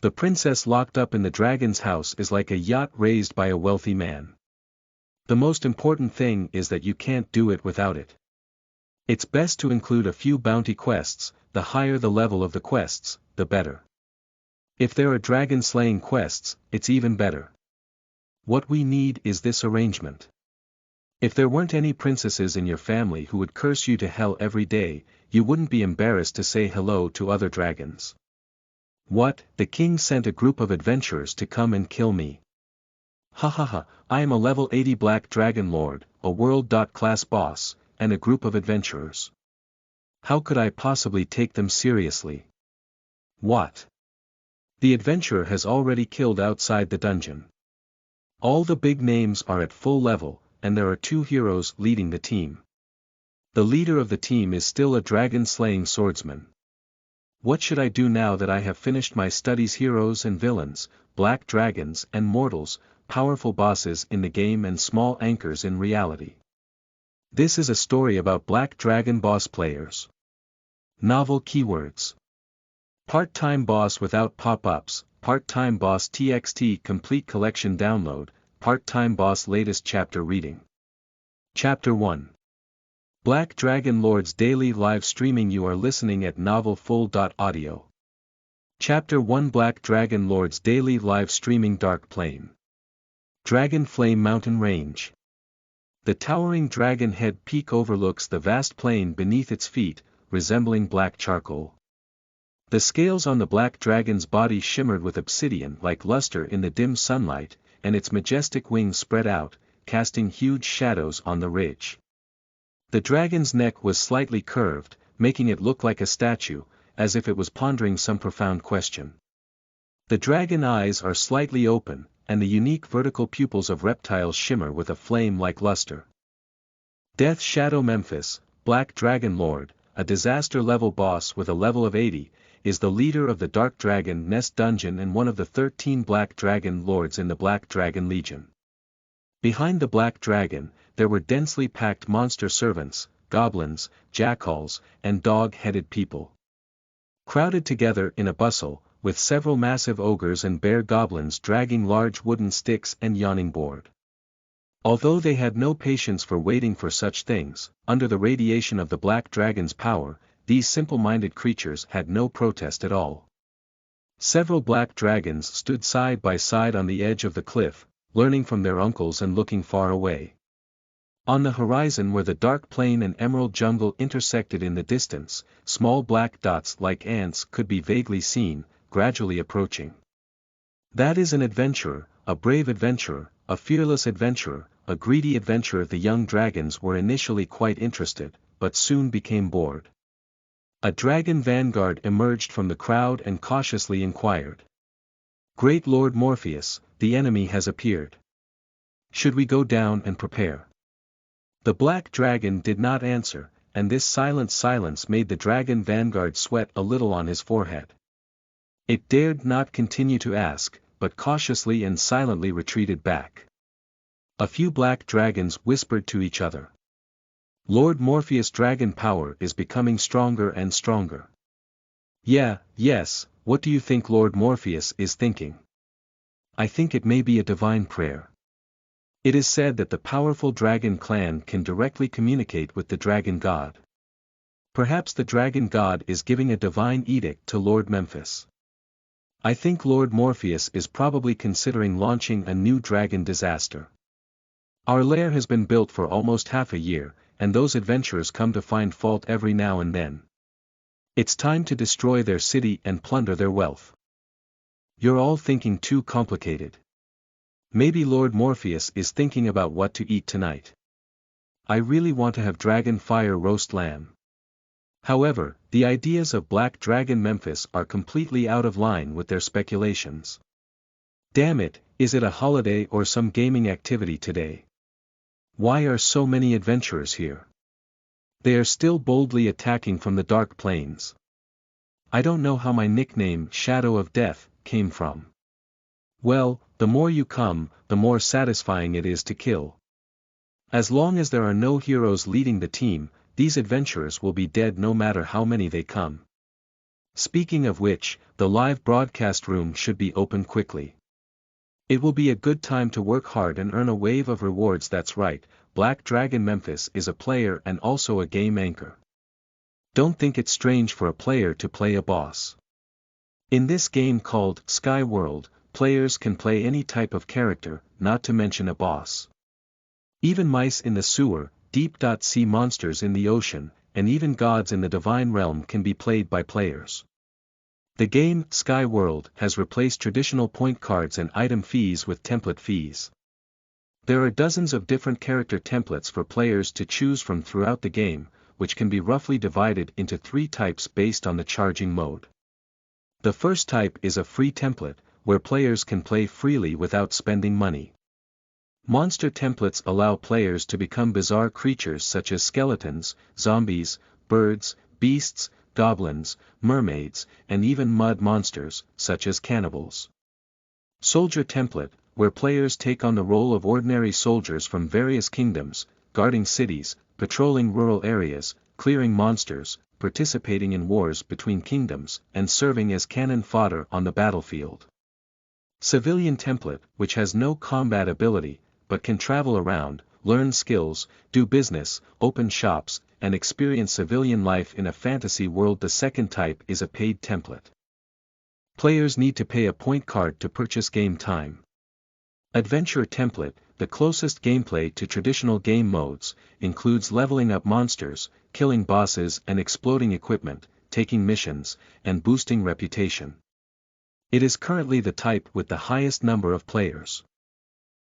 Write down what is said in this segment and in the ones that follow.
The princess locked up in the dragon's house is like a yacht raised by a wealthy man. The most important thing is that you can't do it without it. It's best to include a few bounty quests. The higher the level of the quests, the better. If there are dragon-slaying quests, it's even better. What we need is this arrangement. If there weren't any princesses in your family who would curse you to hell every day, you wouldn't be embarrassed to say hello to other dragons. What? The king sent a group of adventurers to come and kill me. Ha ha ha, I am a level 80 black dragon lord, a world-class boss, and a group of adventurers. How could I possibly take them seriously? What? The adventurer has already killed outside the dungeon. All the big names are at full level, and there are 2 heroes leading the team. The leader of the team is still a dragon-slaying swordsman. What should I do now that I have finished my studies? Heroes and villains, black dragons and mortals, powerful bosses in the game and small anchors in reality. This is a story about Black Dragon boss players. Novel keywords. Part-time boss without pop-ups, part-time boss TXT complete collection download, part-time boss latest chapter reading. Chapter 1. Black Dragon Lord's daily live streaming. You are listening at novelfull.audio. Chapter 1. Black Dragon Lord's daily live streaming. Dark Plain. Dragon Flame Mountain Range. The towering dragon head peak overlooks the vast plain beneath its feet, resembling black charcoal. The scales on the black dragon's body shimmered with obsidian-like luster in the dim sunlight, and its majestic wings spread out, casting huge shadows on the ridge. The dragon's neck was slightly curved, making it look like a statue, as if it was pondering some profound question. The dragon eyes are slightly open, and the unique vertical pupils of reptiles shimmer with a flame-like luster. Death Shadow Memphis, Black Dragon Lord, a disaster-level boss with a level of 80, is the leader of the Dark Dragon Nest Dungeon and one of the 13 Black Dragon Lords in the Black Dragon Legion. Behind the Black Dragon, there were densely packed monster servants, goblins, jackals, and dog-headed people. Crowded together in a bustle, with several massive ogres and bear goblins dragging large wooden sticks and yawning bored. Although they had no patience for waiting for such things, under the radiation of the Black Dragon's power, these simple-minded creatures had no protest at all. Several black dragons stood side by side on the edge of the cliff, learning from their uncles and looking far away. On the horizon where the dark plain and emerald jungle intersected in the distance, small black dots like ants could be vaguely seen, gradually approaching. That is an adventurer, a brave adventurer, a fearless adventurer, a greedy adventurer. The young dragons were initially quite interested, but soon became bored. A dragon vanguard emerged from the crowd and cautiously inquired. Great Lord Morpheus, the enemy has appeared. Should we go down and prepare? The black dragon did not answer, and this silence made the dragon vanguard sweat a little on his forehead. It dared not continue to ask, but cautiously and silently retreated back. A few black dragons whispered to each other. Lord Morpheus' dragon power is becoming stronger and stronger. Yes, what do you think Lord Morpheus is thinking? I think it may be a divine prayer. It is said that the powerful dragon clan can directly communicate with the dragon god. Perhaps the dragon god is giving a divine edict to Lord Memphis. I think Lord Morpheus is probably considering launching a new dragon disaster. Our lair has been built for almost half a year, and those adventurers come to find fault every now and then. It's time to destroy their city and plunder their wealth. You're all thinking too complicated. Maybe Lord Morpheus is thinking about what to eat tonight. I really want to have dragon fire roast lamb. However, the ideas of Black Dragon Memphis are completely out of line with their speculations. Damn it, is it a holiday or some gaming activity today? Why are so many adventurers here? They are still boldly attacking from the dark plains. I don't know how my nickname, Shadow of Death, came from. Well, the more you come, the more satisfying it is to kill. As long as there are no heroes leading the team, these adventurers will be dead no matter how many they come. Speaking of which, the live broadcast room should be open quickly. It will be a good time to work hard and earn a wave of rewards. That's right, Black Dragon Memphis is a player and also a game anchor. Don't think it's strange for a player to play a boss. In this game called Sky World, players can play any type of character, not to mention a boss. Even mice in the sewer, deep-sea monsters in the ocean, and even gods in the divine realm can be played by players. The game, Sky World, has replaced traditional point cards and item fees with template fees. There are dozens of different character templates for players to choose from throughout the game, which can be roughly divided into 3 types based on the charging mode. The first type is a free template, where players can play freely without spending money. Monster templates allow players to become bizarre creatures such as skeletons, zombies, birds, beasts, goblins, mermaids, and even mud monsters, such as cannibals. Soldier template, where players take on the role of ordinary soldiers from various kingdoms, guarding cities, patrolling rural areas, clearing monsters, participating in wars between kingdoms, and serving as cannon fodder on the battlefield. Civilian template, which has no combat ability, but can travel around, learn skills, do business, open shops, and experience civilian life in a fantasy world. The second type is a paid template. Players need to pay a point card to purchase game time. Adventure template, the closest gameplay to traditional game modes, includes leveling up monsters, killing bosses and exploding equipment, taking missions, and boosting reputation. It is currently the type with the highest number of players.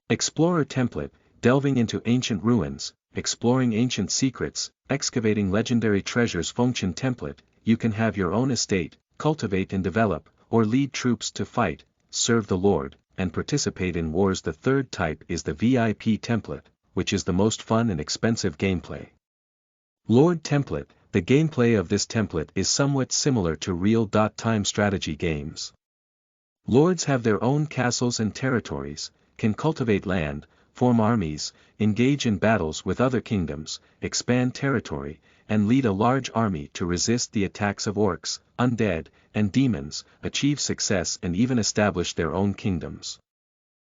Explorer template, delving into ancient ruins, exploring ancient secrets, excavating legendary treasures. Function template, you can have your own estate, cultivate and develop, or lead troops to fight, serve the Lord, and participate in wars. The third type is the VIP template, which is the most fun and expensive gameplay. Lord template, the gameplay of this template is somewhat similar to real-time strategy games. Lords have their own castles and territories, can cultivate land, form armies, engage in battles with other kingdoms, expand territory, and lead a large army to resist the attacks of orcs, undead, and demons, achieve success and even establish their own kingdoms.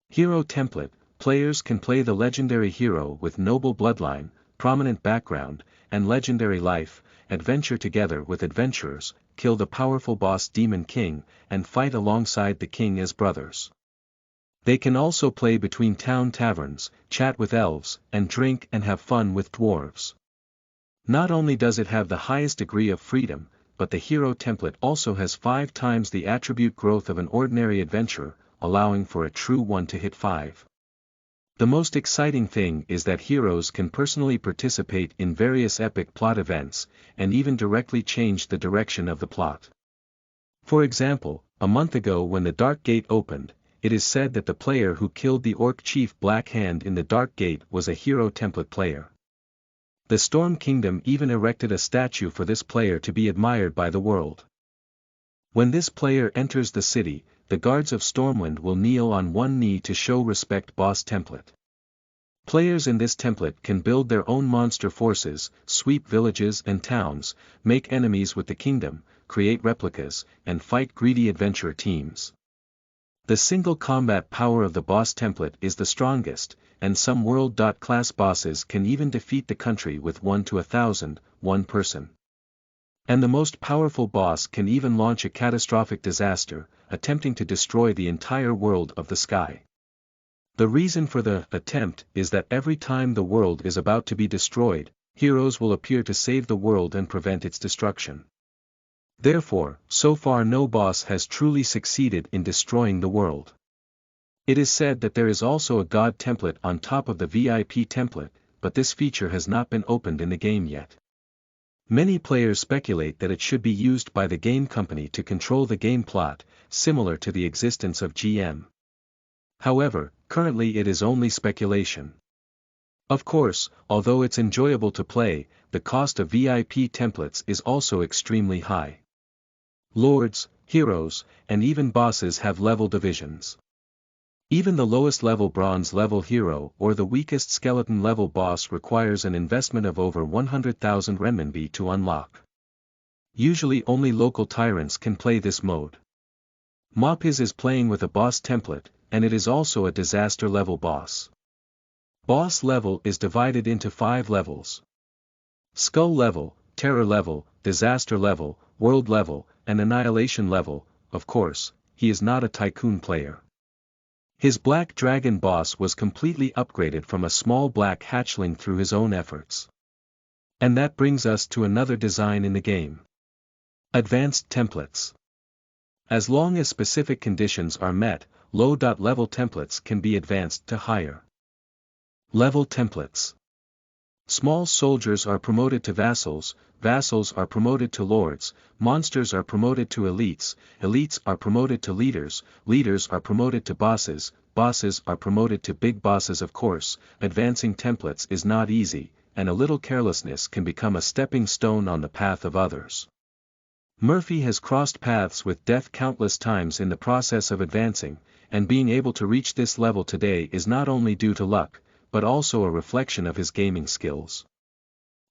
Hero template, players can play the legendary hero with noble bloodline, prominent background, and legendary life, adventure together with adventurers, kill the powerful boss Demon King, and fight alongside the king as brothers. They can also play between town taverns, chat with elves, and drink and have fun with dwarves. Not only does it have the highest degree of freedom, but the hero template also has 5 times the attribute growth of an ordinary adventurer, allowing for a true 1-to-hit 5. The most exciting thing is that heroes can personally participate in various epic plot events, and even directly change the direction of the plot. For example, a month ago when the Dark Gate opened, it is said that the player who killed the orc chief Black Hand in the Dark Gate was a hero template player. The Storm Kingdom even erected a statue for this player to be admired by the world. When this player enters the city, the guards of Stormwind will kneel on one knee to show respect. Boss template. Players in this template can build their own monster forces, sweep villages and towns, make enemies with the kingdom, create replicas, and fight greedy adventurer teams. The single combat power of the boss template is the strongest, and some world-class bosses can even defeat the country with 1 to 1,000, one person. And the most powerful boss can even launch a catastrophic disaster, attempting to destroy the entire world of the sky. The reason for the attempt is that every time the world is about to be destroyed, heroes will appear to save the world and prevent its destruction. Therefore, so far no boss has truly succeeded in destroying the world. It is said that there is also a god template on top of the VIP template, but this feature has not been opened in the game yet. Many players speculate that it should be used by the game company to control the game plot, similar to the existence of GM. However, currently it is only speculation. Of course, although it's enjoyable to play, the cost of VIP templates is also extremely high. Lords, heroes, and even bosses have level divisions. Even the lowest level bronze level hero or the weakest skeleton level boss requires an investment of over 100,000 renminbi to unlock. Usually only local tyrants can play this mode. Mopis is playing with a boss template, and it is also a disaster level boss. Boss level is divided into 5 levels. Skull level, terror level, disaster level, world level, and annihilation level. Of course, he is not a tycoon player. His black dragon boss was completely upgraded from a small black hatchling through his own efforts. And that brings us to another design in the game. Advanced templates. As long as specific conditions are met, low-level templates can be advanced to higher level templates. Small soldiers are promoted to vassals, vassals are promoted to lords, monsters are promoted to elites, elites are promoted to leaders, leaders are promoted to bosses, bosses are promoted to big bosses. Of course, advancing templates is not easy, and a little carelessness can become a stepping stone on the path of others. Murphy has crossed paths with death countless times in the process of advancing, and being able to reach this level today is not only due to luck, but also a reflection of his gaming skills.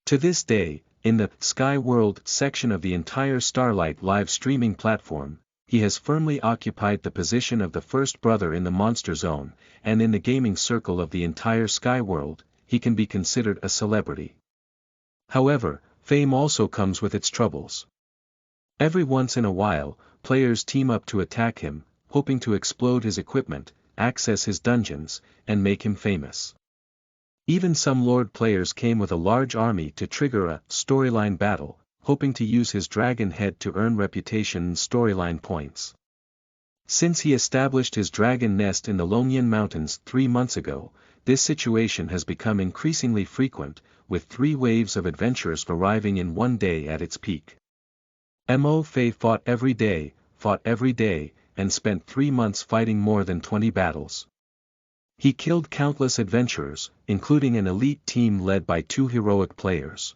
To this day, in the Sky World section of the entire Starlight live streaming platform, he has firmly occupied the position of the first brother in the monster zone, and in the gaming circle of the entire Sky World, he can be considered a celebrity. However, fame also comes with its troubles. Every once in a while, players team up to attack him, hoping to explode his equipment, access his dungeons, and make him famous. Even some Lord players came with a large army to trigger a storyline battle, hoping to use his dragon head to earn reputation and storyline points. Since he established his dragon nest in the Longyan Mountains 3 months ago, this situation has become increasingly frequent, with 3 waves of adventurers arriving in one day at its peak. Mo Fei fought every day, and spent 3 months fighting more than 20 battles. He killed countless adventurers, including an elite team led by 2 heroic players.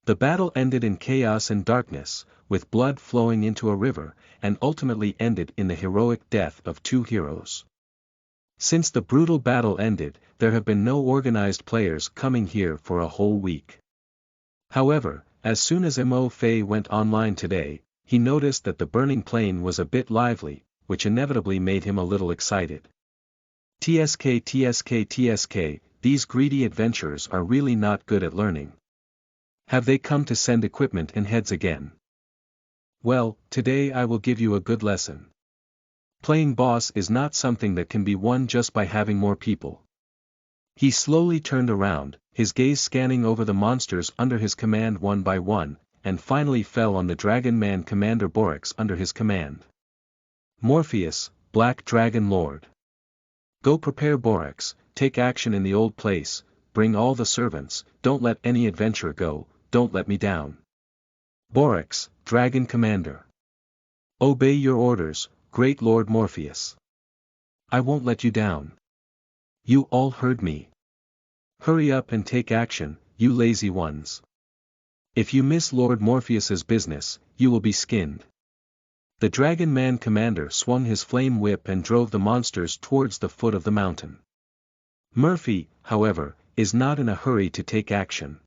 The battle ended in chaos and darkness, with blood flowing into a river, and ultimately ended in the heroic death of 2 heroes. Since the brutal battle ended, there have been no organized players coming here for a whole week. However, as soon as Mo Fei went online today, he noticed that the burning plain was a bit lively, which inevitably made him a little excited. TSK, these greedy adventurers are really not good at learning. Have they come to send equipment and heads again? Well, today I will give you a good lesson. Playing boss is not something that can be won just by having more people. He slowly turned around, his gaze scanning over the monsters under his command one by one, and finally fell on the Dragon Man Commander Borax under his command. Morpheus, Black Dragon Lord. Go prepare Borax, take action in the old place, bring all the servants, don't let any adventurer go, don't let me down. Borax, Dragon Commander. Obey your orders, Great Lord Morpheus. I won't let you down. You all heard me. Hurry up and take action, you lazy ones. If you miss Lord Morpheus's business, you will be skinned. The Dragon Man Commander swung his flame whip and drove the monsters towards the foot of the mountain. Murphy, however, is not in a hurry to take action.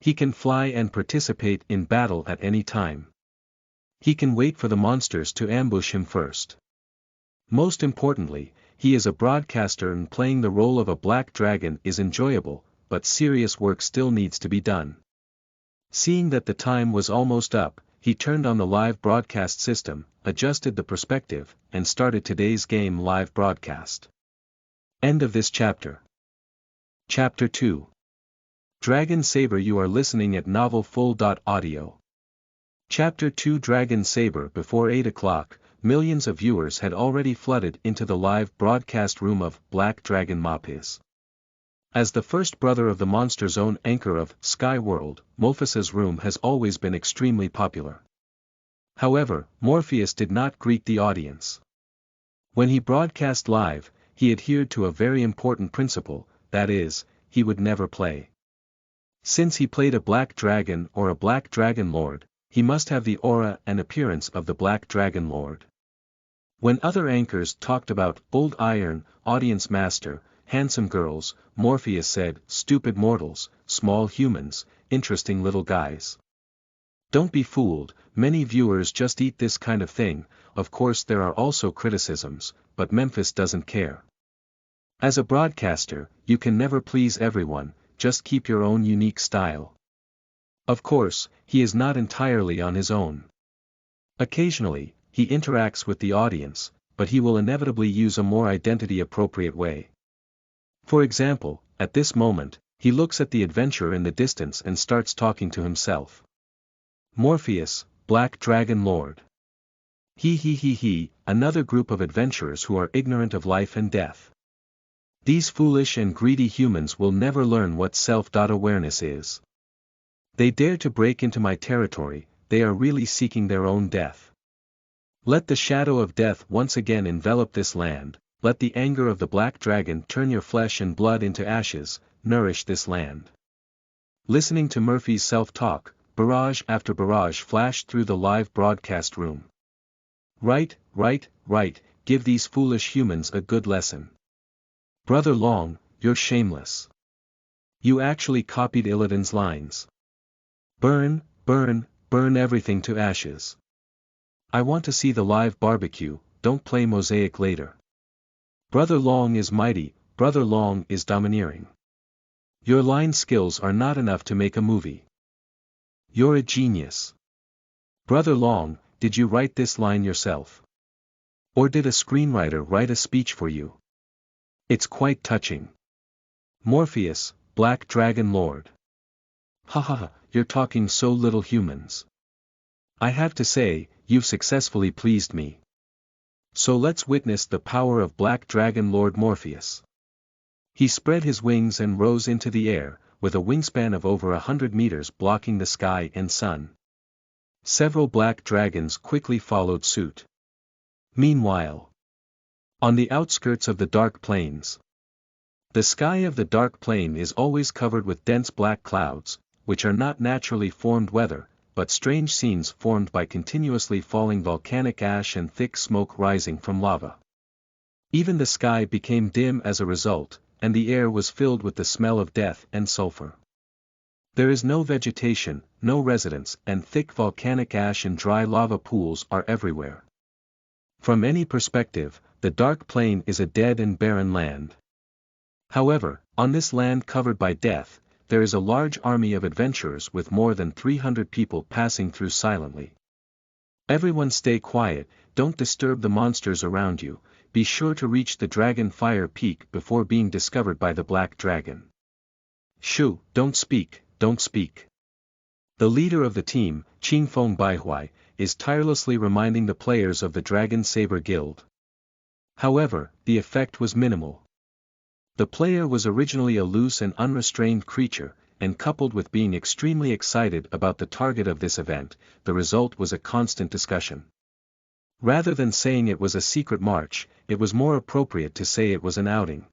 He can fly and participate in battle at any time. He can wait for the monsters to ambush him first. Most importantly, he is a broadcaster and playing the role of a black dragon is enjoyable, but serious work still needs to be done. Seeing that the time was almost up, he turned on the live broadcast system, adjusted the perspective, and started today's game live broadcast. End of this chapter. Chapter 2. Dragon Saber. You are listening at novelfull.audio. Chapter 2. Dragon Saber. Before 8 o'clock, millions of viewers had already flooded into the live broadcast room of Black Dragon Mopis. As the first brother of the Monster Zone anchor of Sky World, Morpheus's room has always been extremely popular. However, Morpheus did not greet the audience. When he broadcast live, he adhered to a very important principle, that is, he would never play. Since he played a Black Dragon or a Black Dragon Lord, he must have the aura and appearance of the Black Dragon Lord. When other anchors talked about old iron, audience master, handsome girls, Morpheus said, stupid mortals, small humans, interesting little guys. Don't be fooled, many viewers just eat this kind of thing. Of course there are also criticisms, but Memphis doesn't care. As a broadcaster, you can never please everyone, just keep your own unique style. Of course, he is not entirely on his own. Occasionally, he interacts with the audience, but he will inevitably use a more identity-appropriate way. For example, at this moment, he looks at the adventurer in the distance and starts talking to himself. Morpheus, Black Dragon Lord. He, another group of adventurers who are ignorant of life and death. These foolish and greedy humans will never learn what self-awareness is. They dare to break into my territory, they are really seeking their own death. Let the shadow of death once again envelop this land, let the anger of the black dragon turn your flesh and blood into ashes, nourish this land. Listening to Murphy's self-talk, barrage after barrage flashed through the live broadcast room. Right, give these foolish humans a good lesson. Brother Long, you're shameless. You actually copied Illidan's lines. Burn everything to ashes. I want to see the live barbecue, don't play Mosaic later. Brother Long is mighty, Brother Long is domineering. Your line skills are not enough to make a movie. You're a genius. Brother Long, did you write this line yourself? Or did a screenwriter write a speech for you? It's quite touching. Morpheus, Black Dragon Lord. Haha, you're talking so little humans. I have to say, you've successfully pleased me. So let's witness the power of Black Dragon Lord Morpheus. He spread his wings and rose into the air, with a wingspan of over 100 meters blocking the sky and sun. Several black dragons quickly followed suit. Meanwhile, on the outskirts of the dark plains. The sky of the dark plain is always covered with dense black clouds, which are not naturally formed weather, but strange scenes formed by continuously falling volcanic ash and thick smoke rising from lava. Even the sky became dim as a result, and the air was filled with the smell of death and sulfur. There is no vegetation, no residents, and thick volcanic ash and dry lava pools are everywhere. From any perspective, the dark plain is a dead and barren land. However, on this land covered by death, there is a large army of adventurers with more than 300 people passing through silently. Everyone stay quiet, don't disturb the monsters around you, be sure to reach the Dragon Fire Peak before being discovered by the Black Dragon. Shoo, don't speak. The leader of the team, Qingfeng Baihui, is tirelessly reminding the players of the Dragon Saber Guild. However, the effect was minimal. The player was originally a loose and unrestrained creature, and coupled with being extremely excited about the target of this event, the result was a constant discussion. Rather than saying it was a secret march, it was more appropriate to say it was an outing.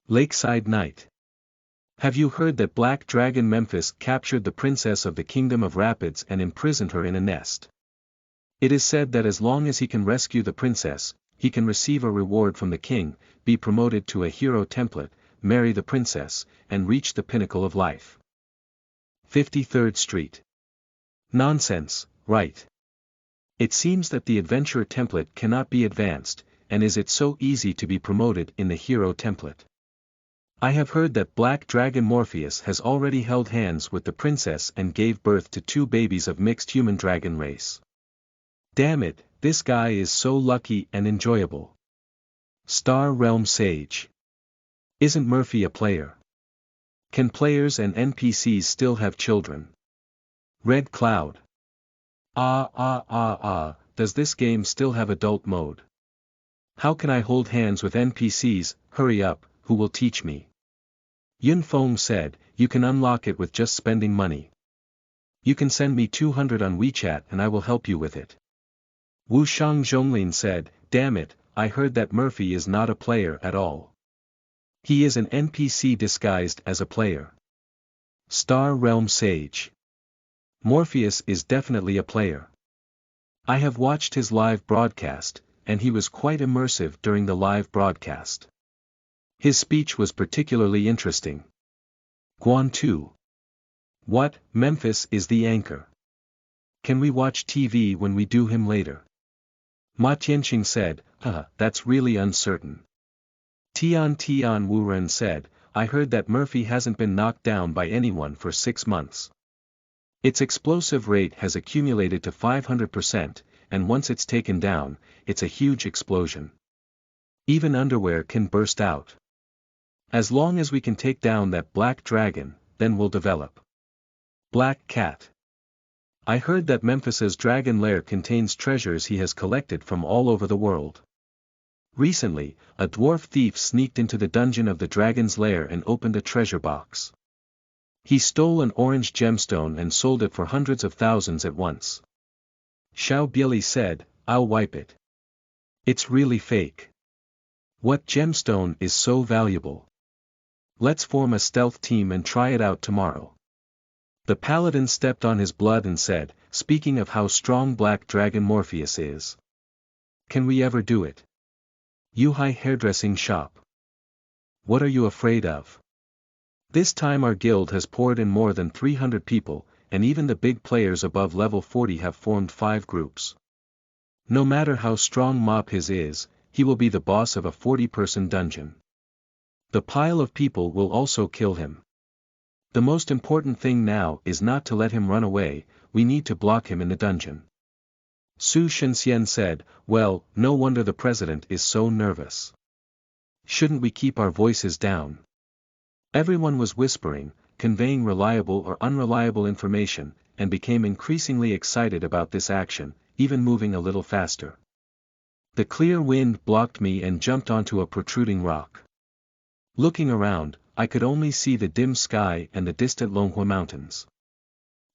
Lakeside Night. Have you heard that Black Dragon Memphis captured the princess of the Kingdom of Rapids and imprisoned her in a nest? It is said that as long as he can rescue the princess, he can receive a reward from the king, be promoted to a hero template, marry the princess, and reach the pinnacle of life. 53rd Street. Nonsense, right? It seems that the adventurer template cannot be advanced, and is it so easy to be promoted in the hero template? I have heard that Black Dragon Morpheus has already held hands with the princess and gave birth to 2 babies of mixed human-dragon race. Damn it, this guy is so lucky and enjoyable. Star Realm Sage. Isn't Murphy a player? Can players and NPCs still have children? Red Cloud. Does this game still have adult mode? How can I hold hands with NPCs? Hurry up, who will teach me? Yun Feng said, you can unlock it with just spending money. You can send me 200 on WeChat and I will help you with it. Wu Shang Zhonglin said, damn it, I heard that Murphy is not a player at all. He is an NPC disguised as a player. Star Realm Sage. Morpheus is definitely a player. I have watched his live broadcast, and he was quite immersive during the live broadcast. His speech was particularly interesting. Guan Tu. What, Memphis is the anchor. Can we watch TV when we do him later? Ma Tianqing said, that's really uncertain. Tian Wu Ren said, I heard that Murphy hasn't been knocked down by anyone for 6 months. Its explosive rate has accumulated to 500%, and once it's taken down, it's a huge explosion. Even underwear can burst out. As long as we can take down that black dragon, then we'll develop. Black Cat. I heard that Memphis's dragon lair contains treasures he has collected from all over the world. Recently, a dwarf thief sneaked into the dungeon of the dragon's lair and opened a treasure box. He stole an orange gemstone and sold it for hundreds of thousands at once. Xiao Bieli said, I'll wipe it. It's really fake. What gemstone is so valuable? Let's form a stealth team and try it out tomorrow. The paladin stepped on his blood and said, speaking of how strong Black Dragon Morpheus is. Can we ever do it? Yuhai hairdressing shop. What are you afraid of? This time our guild has poured in more than 300 people, and even the big players above level 40 have formed 5 groups. No matter how strong Mop his is, he will be the boss of a 40-person dungeon. The pile of people will also kill him. The most important thing now is not to let him run away, we need to block him in the dungeon. Su Shenxian said, well, no wonder the president is so nervous. Shouldn't we keep our voices down? Everyone was whispering, conveying reliable or unreliable information, and became increasingly excited about this action, even moving a little faster. The clear wind blocked me and jumped onto a protruding rock. Looking around, I could only see the dim sky and the distant Longhua Mountains.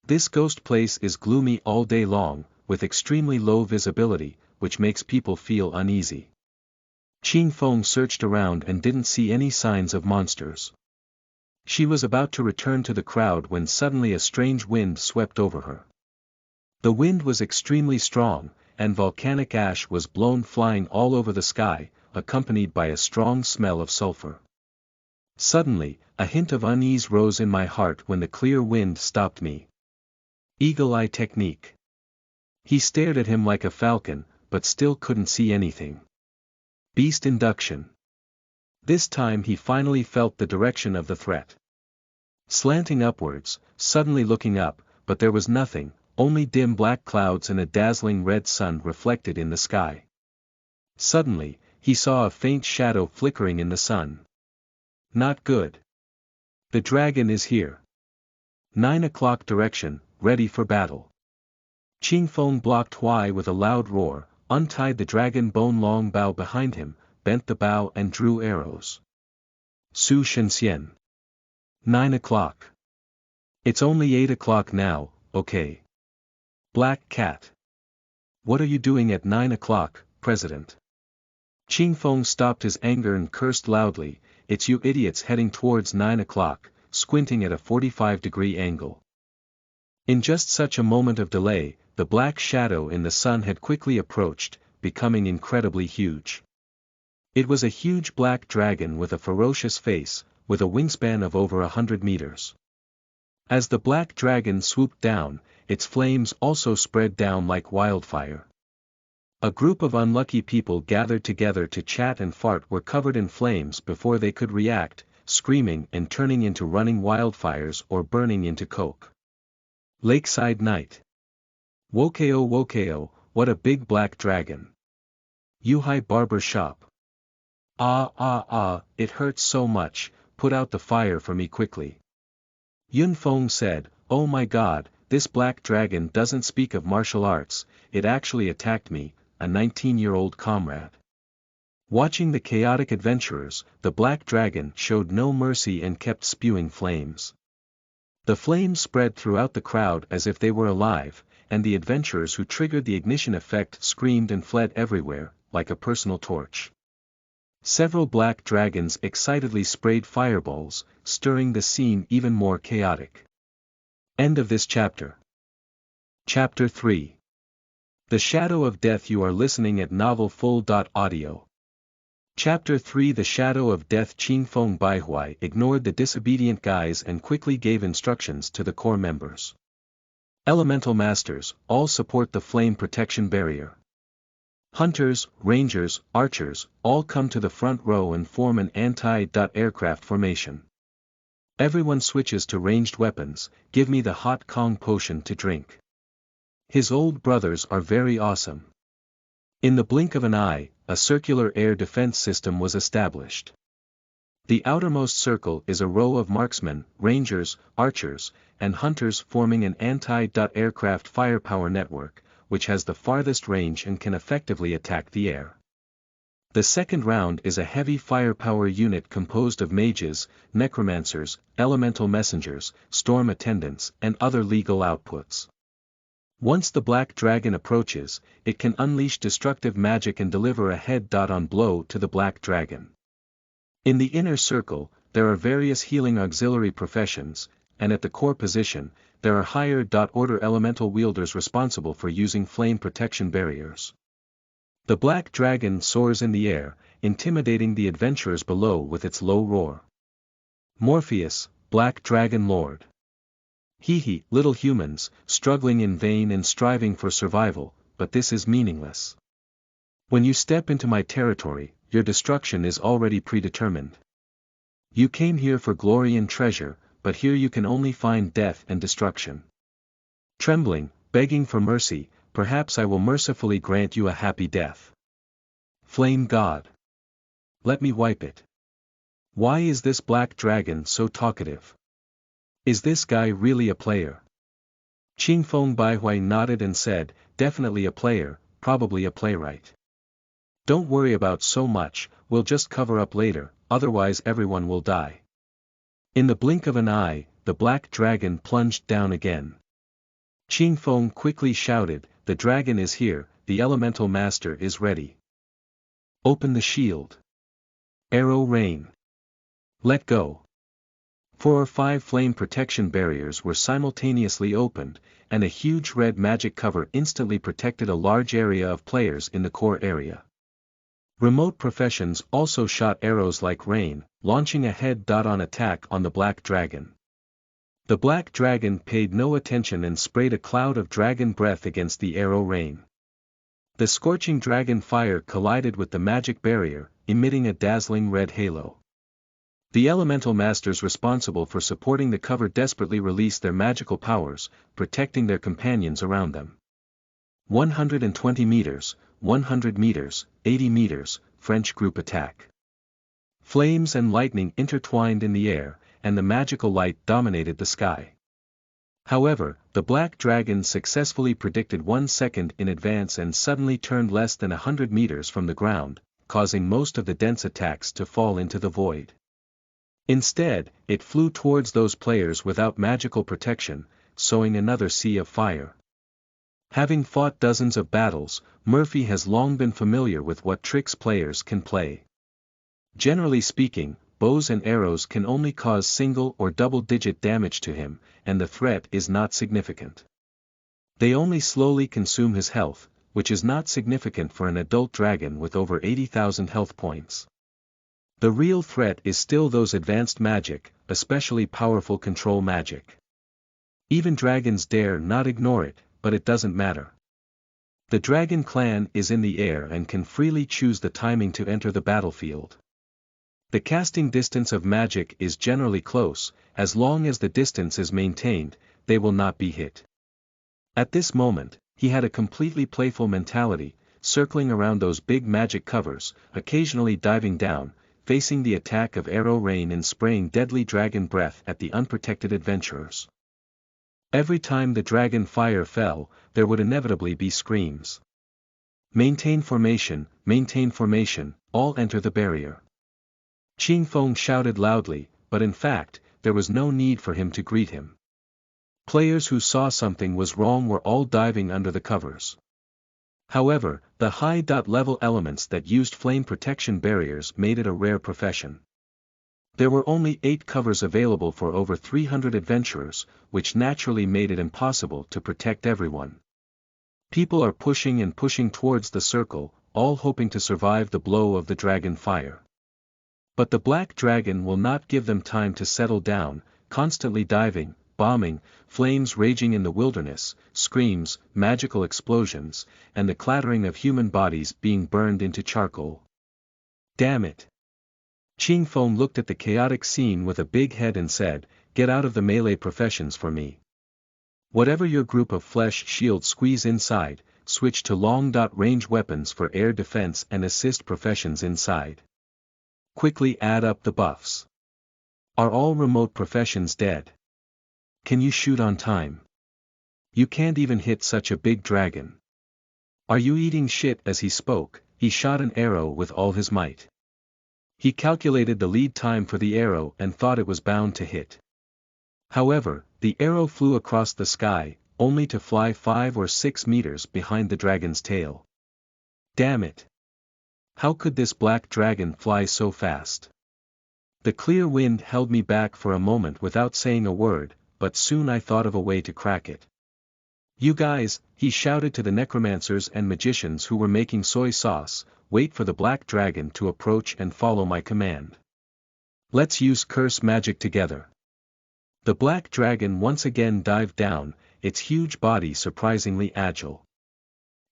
This ghost place is gloomy all day long, with extremely low visibility, which makes people feel uneasy. Qing Feng searched around and didn't see any signs of monsters. She was about to return to the crowd when suddenly a strange wind swept over her. The wind was extremely strong, and volcanic ash was blown flying all over the sky, accompanied by a strong smell of sulfur. Suddenly, a hint of unease rose in my heart when the clear wind stopped me. Eagle eye technique. He stared at him like a falcon, but still couldn't see anything. Beast induction. This time he finally felt the direction of the threat. Slanting upwards, suddenly looking up, but there was nothing, only dim black clouds and a dazzling red sun reflected in the sky. Suddenly, he saw a faint shadow flickering in the sun. Not good. The dragon is here. 9 o'clock direction, ready for battle. Qing Feng blocked Huai with a loud roar, untied the dragon bone long bow behind him, bent the bow and drew arrows. Su Shenxian. 9 o'clock. It's only 8 o'clock now, okay. Black Cat. What are you doing at 9 o'clock, President? Qing Feng stopped his anger and cursed loudly, it's you idiots heading towards 9 o'clock, squinting at a 45-degree angle. In just such a moment of delay, the black shadow in the sun had quickly approached, becoming incredibly huge. It was a huge black dragon with a ferocious face, with a wingspan of over 100 meters. As the black dragon swooped down, its flames also spread down like wildfire. A group of unlucky people gathered together to chat and fart were covered in flames before they could react, screaming and turning into running wildfires or burning into coke. Lakeside night. Wokeo, what a big black dragon. Yuhai barber shop. It hurts so much, put out the fire for me quickly. Yun Feng said, oh my god, this black dragon doesn't speak of martial arts, it actually attacked me, a 19-year-old comrade. Watching the chaotic adventurers, the black dragon showed no mercy and kept spewing flames. The flames spread throughout the crowd as if they were alive, and the adventurers who triggered the ignition effect screamed and fled everywhere, like a personal torch. Several black dragons excitedly sprayed fireballs, stirring the scene even more chaotic. End of this chapter. Chapter 3. The Shadow of Death. You are listening at novelfull.audio. Chapter 3. The Shadow of Death. Qing Feng Baihuai ignored the disobedient guys and quickly gave instructions to the core members. Elemental Masters, all support the flame protection barrier. Hunters, Rangers, Archers, all come to the front row and form an anti-aircraft formation. Everyone switches to ranged weapons. Give me the hot Kong potion to drink. His old brothers are very awesome. In the blink of an eye, a circular air defense system was established. The outermost circle is a row of marksmen, Rangers, Archers, and Hunters forming an anti-aircraft firepower network, which has the farthest range and can effectively attack the air. The second round is a heavy firepower unit composed of mages, necromancers, elemental messengers, storm attendants, and other legal outputs. Once the Black Dragon approaches, it can unleash destructive magic and deliver a head-on blow to the Black Dragon. In the inner circle, there are various healing auxiliary professions, and at the core position, there are higher-order elemental wielders responsible for using flame protection barriers. The Black Dragon soars in the air, intimidating the adventurers below with its low roar. Morpheus, Black Dragon Lord. Hee, little humans, struggling in vain and striving for survival, but this is meaningless. When you step into my territory, your destruction is already predetermined. You came here for glory and treasure, but here you can only find death and destruction. Trembling, begging for mercy, perhaps I will mercifully grant you a happy death. Flame God. Let me wipe it. Why is this Black Dragon so talkative? Is this guy really a player? Qingfeng Baihui nodded and said, definitely a player, probably a playwright. Don't worry about so much, we'll just cover up later, otherwise everyone will die. In the blink of an eye, the Black Dragon plunged down again. Qingfeng quickly shouted, the dragon is here, the elemental master is ready. Open the shield. Arrow rain. Let go. 4 or 5 flame protection barriers were simultaneously opened, and a huge red magic cover instantly protected a large area of players in the core area. Remote professions also shot arrows like rain, launching a head-on attack on the Black Dragon. The Black Dragon paid no attention and sprayed a cloud of dragon breath against the arrow rain. The scorching dragon fire collided with the magic barrier, emitting a dazzling red halo. The elemental masters responsible for supporting the cover desperately released their magical powers, protecting their companions around them. 120 meters, 100 meters, 80 meters, French group attack. Flames and lightning intertwined in the air, and the magical light dominated the sky. However, the Black Dragon successfully predicted 1 second in advance and suddenly turned less than 100 meters from the ground, causing most of the dense attacks to fall into the void. Instead, it flew towards those players without magical protection, sowing another sea of fire. Having fought dozens of battles, Murphy has long been familiar with what tricks players can play. Generally speaking, bows and arrows can only cause single or double-digit damage to him, and the threat is not significant. They only slowly consume his health, which is not significant for an adult dragon with over 80,000 health points. The real threat is still those advanced magic, especially powerful control magic. Even dragons dare not ignore it, but it doesn't matter. The Dragon Clan is in the air and can freely choose the timing to enter the battlefield. The casting distance of magic is generally close, as long as the distance is maintained, they will not be hit. At this moment, he had a completely playful mentality, circling around those big magic covers, occasionally diving down, facing the attack of arrow rain and spraying deadly dragon breath at the unprotected adventurers. Every time the dragon fire fell, there would inevitably be screams. Maintain formation, all enter the barrier. Qingfeng shouted loudly, but in fact, there was no need for him to greet him. Players who saw something was wrong were all diving under the covers. However, the high-level elements that used flame protection barriers made it a rare profession. There were only 8 covers available for over 300 adventurers, which naturally made it impossible to protect everyone. People are pushing towards the circle, all hoping to survive the blow of the dragon fire. But the Black Dragon will not give them time to settle down, constantly diving, bombing, flames raging in the wilderness, screams, magical explosions, and the clattering of human bodies being burned into charcoal. Damn it! Ching Feng looked at the chaotic scene with a big head and said, "Get out of the melee professions for me. Whatever your group of flesh shields squeeze inside, switch to long-range weapons for air defense and assist professions inside. Quickly add up the buffs. Are all remote professions dead? Can you shoot on time? You can't even hit such a big dragon. Are you eating shit?" As he spoke, he shot an arrow with all his might. He calculated the lead time for the arrow and thought it was bound to hit. However, the arrow flew across the sky, only to fly 5 or 6 meters behind the dragon's tail. Damn it! How could this black dragon fly so fast? The clear wind held me back for a moment without saying a word, but soon I thought of a way to crack it. "You guys," he shouted to the necromancers and magicians who were making soy sauce, "wait for the black dragon to approach and follow my command. Let's use curse magic together." The black dragon once again dived down, its huge body surprisingly agile.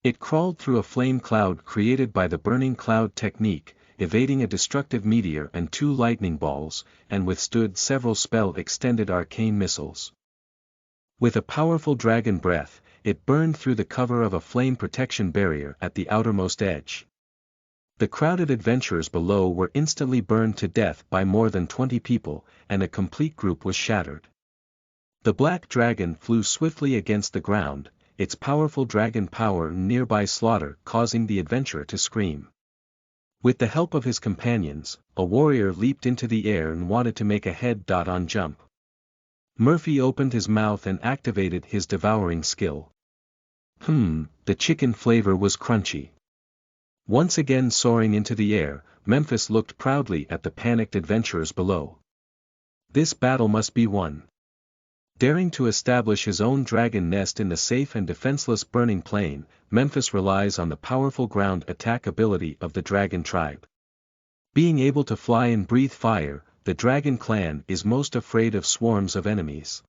It crawled through a flame cloud created by the burning cloud technique, evading a destructive meteor and 2 lightning balls, and withstood several spell-extended arcane missiles. With a powerful dragon breath, it burned through the cover of a flame protection barrier at the outermost edge. The crowded adventurers below were instantly burned to death by more than 20 people, and a complete group was shattered. The black dragon flew swiftly against the ground, its powerful dragon power nearby slaughter causing the adventurer to scream. With the help of his companions, a warrior leaped into the air and wanted to make a head-on jump. Murphy opened his mouth and activated his devouring skill. The chicken flavor was crunchy. Once again soaring into the air, Memphis looked proudly at the panicked adventurers below. This battle must be won. Daring to establish his own dragon nest in the safe and defenseless burning plain, Memphis relies on the powerful ground attack ability of the dragon tribe. Being able to fly and breathe fire, the dragon clan is most afraid of swarms of enemies.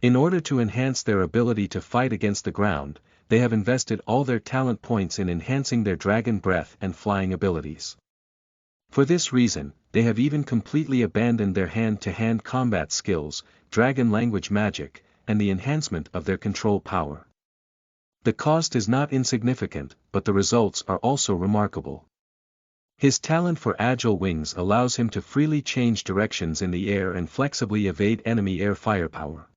In order to enhance their ability to fight against the ground, they have invested all their talent points in enhancing their dragon breath and flying abilities. For this reason, they have even completely abandoned their hand-to-hand combat skills, dragon language magic, and the enhancement of their control power. The cost is not insignificant, but the results are also remarkable. His talent for agile wings allows him to freely change directions in the air and flexibly evade enemy air firepower.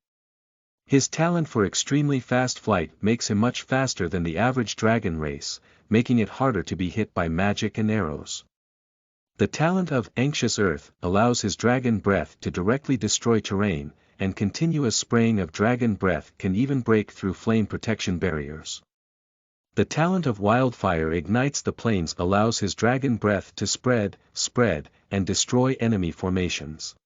His talent for extremely fast flight makes him much faster than the average dragon race, making it harder to be hit by magic and arrows. The talent of Anxious Earth allows his dragon breath to directly destroy terrain, and continuous spraying of dragon breath can even break through flame protection barriers. The talent of Wildfire ignites the plains allows his dragon breath to spread, and destroy enemy formations.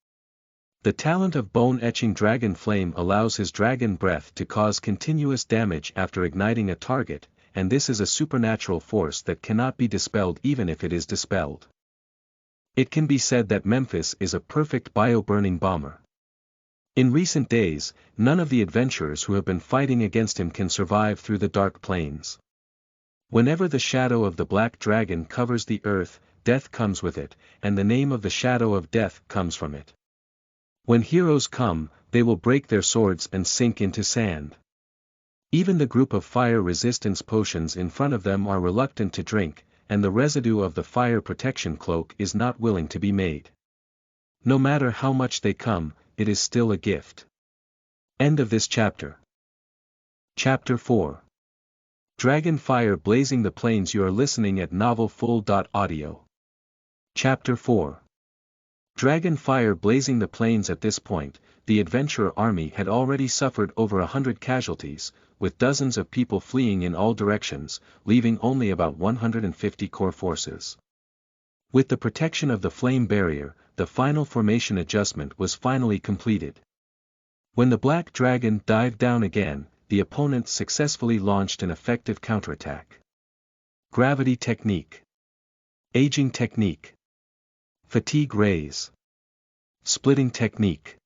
The talent of Bone-Etching Dragon Flame allows his dragon breath to cause continuous damage after igniting a target, and this is a supernatural force that cannot be dispelled even if it is dispelled. It can be said that Memphis is a perfect bio-burning bomber. In recent days, none of the adventurers who have been fighting against him can survive through the dark plains. Whenever the shadow of the black dragon covers the earth, death comes with it, and the name of the shadow of death comes from it. When heroes come, they will break their swords and sink into sand. Even the group of fire resistance potions in front of them are reluctant to drink, and the residue of the fire protection cloak is not willing to be made. No matter how much they come, it is still a gift. End of this chapter. Chapter 4. Dragon Fire Blazing the Plains. You are listening at novelfull.audio. Chapter 4. Dragon Fire Blazing the Plains. At this point, the adventurer army had already suffered over 100 casualties, with dozens of people fleeing in all directions, leaving only about 150 core forces. With the protection of the flame barrier, the final formation adjustment was finally completed. When the black dragon dived down again, the opponent successfully launched an effective counterattack. Gravity Technique. Aging Technique. Fatigue Rays. Splitting Technique.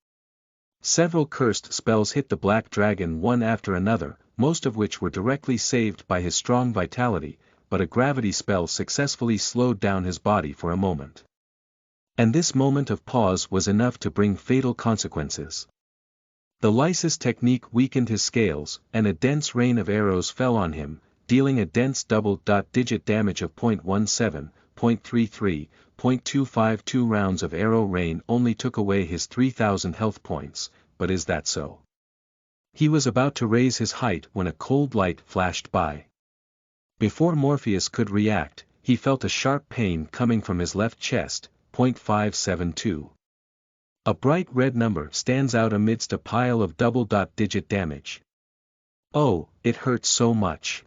Several cursed spells hit the black dragon one after another, most of which were directly saved by his strong vitality, but a gravity spell successfully slowed down his body for a moment. And this moment of pause was enough to bring fatal consequences. The lysis technique weakened his scales, and a dense rain of arrows fell on him, dealing a dense double-digit damage of 0.17, 0.33, 0.252 rounds of arrow rain only took away his 3,000 health points, but is that so? He was about to raise his height when a cold light flashed by. Before Morpheus could react, he felt a sharp pain coming from his left chest, 0.572. A bright red number stands out amidst a pile of double-digit damage. Oh, it hurts so much.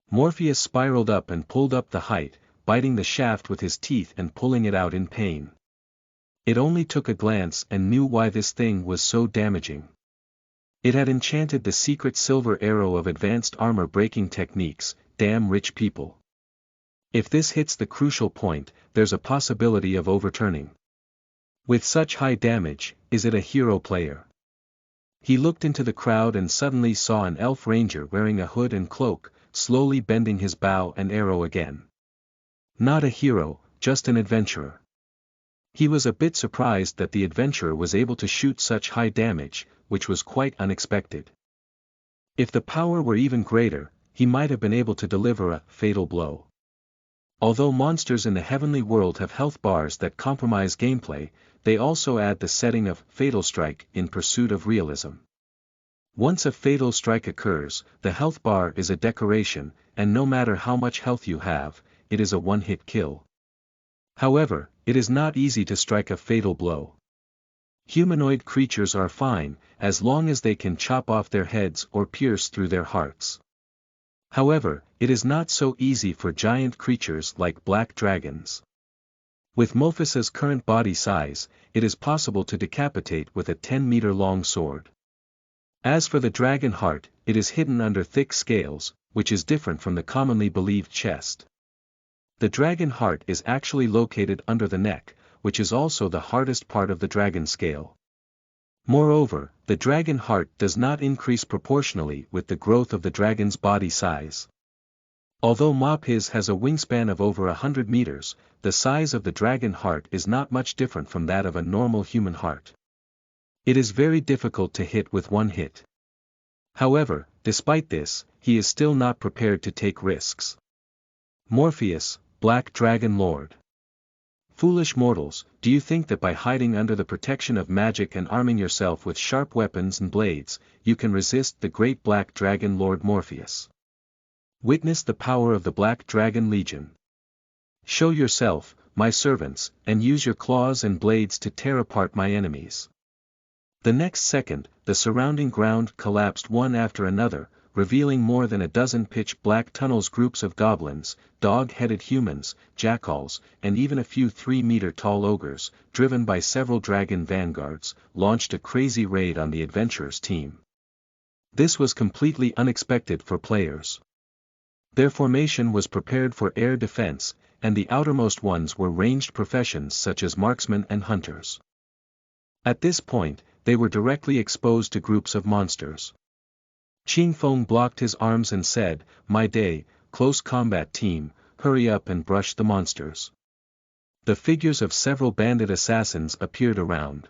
Morpheus spiraled up and pulled up the height, biting the shaft with his teeth and pulling it out in pain. It only took a glance and knew why this thing was so damaging. It had enchanted the secret silver arrow of advanced armor-breaking techniques. Damn rich people. If this hits the crucial point, there's a possibility of overturning. With such high damage, is it a hero player? He looked into the crowd and suddenly saw an elf ranger wearing a hood and cloak, slowly bending his bow and arrow again. Not a hero, just an adventurer. He was a bit surprised that the adventurer was able to shoot such high damage, which was quite unexpected. If the power were even greater, he might have been able to deliver a fatal blow. Although monsters in the heavenly world have health bars that compromise gameplay, they also add the setting of Fatal Strike in pursuit of realism. Once a fatal strike occurs, the health bar is a decoration, and no matter how much health you have, it is a one-hit kill. However, it is not easy to strike a fatal blow. Humanoid creatures are fine, as long as they can chop off their heads or pierce through their hearts. However, it is not so easy for giant creatures like black dragons. With Mophis's current body size, it is possible to decapitate with a 10-meter-long sword. As for the dragon heart, it is hidden under thick scales, which is different from the commonly believed chest. The dragon heart is actually located under the neck, which is also the hardest part of the dragon scale. Moreover, the dragon heart does not increase proportionally with the growth of the dragon's body size. Although Mophis has a wingspan of over 100 meters, the size of the dragon heart is not much different from that of a normal human heart. It is very difficult to hit with one hit. However, despite this, he is still not prepared to take risks. Morpheus, Black Dragon Lord. Foolish mortals, do you think that by hiding under the protection of magic and arming yourself with sharp weapons and blades, you can resist the great Black Dragon Lord Morpheus? Witness the power of the Black Dragon Legion. Show yourself, my servants, and use your claws and blades to tear apart my enemies. The next second, the surrounding ground collapsed one after another, revealing more than a dozen pitch-black tunnels. Groups of goblins, dog-headed humans, jackals, and even a few 3-meter-tall ogres, driven by several dragon vanguards, launched a crazy raid on the adventurers' team. This was completely unexpected for players. Their formation was prepared for air defense, and the outermost ones were ranged professions such as marksmen and hunters. At this point, they were directly exposed to groups of monsters. Qingfeng blocked his arms and said, "My day, close combat team, hurry up and brush the monsters." The figures of several bandit assassins appeared around.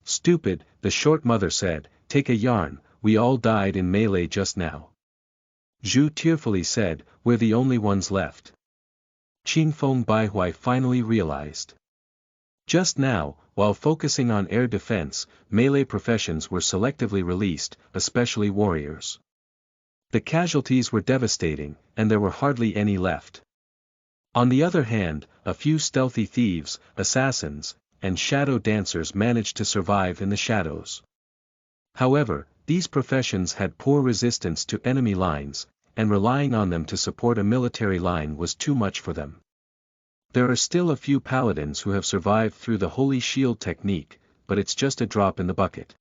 "Stupid," the short mother said, "take a yarn, we all died in melee just now." Zhu tearfully said, "We're the only ones left." Qingfeng Baihui finally realized. Just now, while focusing on air defense, melee professions were selectively released, especially warriors. The casualties were devastating, and there were hardly any left. On the other hand, a few stealthy thieves, assassins, and shadow dancers managed to survive in the shadows. However, these professions had poor resistance to enemy lines, and relying on them to support a military line was too much for them. There are still a few paladins who have survived through the Holy Shield technique, but it's just a drop in the bucket.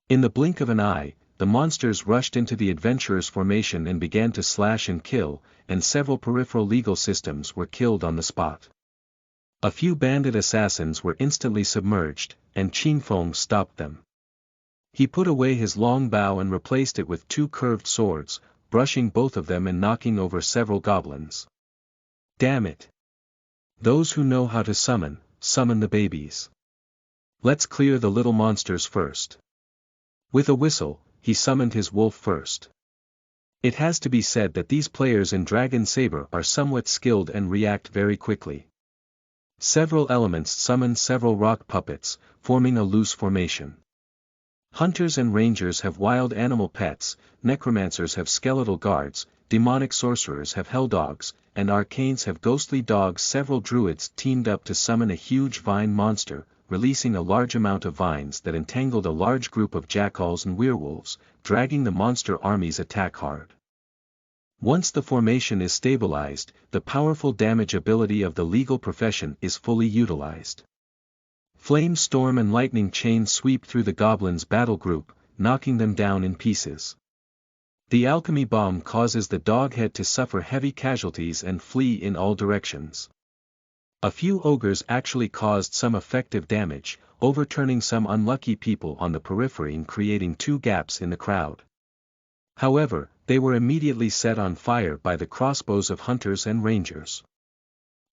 In the blink of an eye, the monsters rushed into the adventurers' formation and began to slash and kill, and several peripheral legal systems were killed on the spot. A few bandit assassins were instantly submerged, and Qingfeng stopped them. He put away his long bow and replaced it with two curved swords, brushing both of them and knocking over several goblins. Damn it! Those who know how to summon, summon the babies. Let's clear the little monsters first. With a whistle, he summoned his wolf first. It has to be said that these players in Dragon Saber are somewhat skilled and react very quickly. Several elements summon several rock puppets, forming a loose formation. Hunters and rangers have wild animal pets, necromancers have skeletal guards, demonic sorcerers have helldogs, and arcanes have ghostly dogs. Several druids teamed up to summon a huge vine monster, releasing a large amount of vines that entangled a large group of jackals and werewolves, dragging the monster army's attack hard. Once the formation is stabilized, the powerful damage ability of the legal profession is fully utilized. Flame storm and lightning chain sweep through the goblins' battle group, knocking them down in pieces. The alchemy bomb causes the doghead to suffer heavy casualties and flee in all directions. A few ogres actually caused some effective damage, overturning some unlucky people on the periphery and creating two gaps in the crowd. However, they were immediately set on fire by the crossbows of hunters and rangers.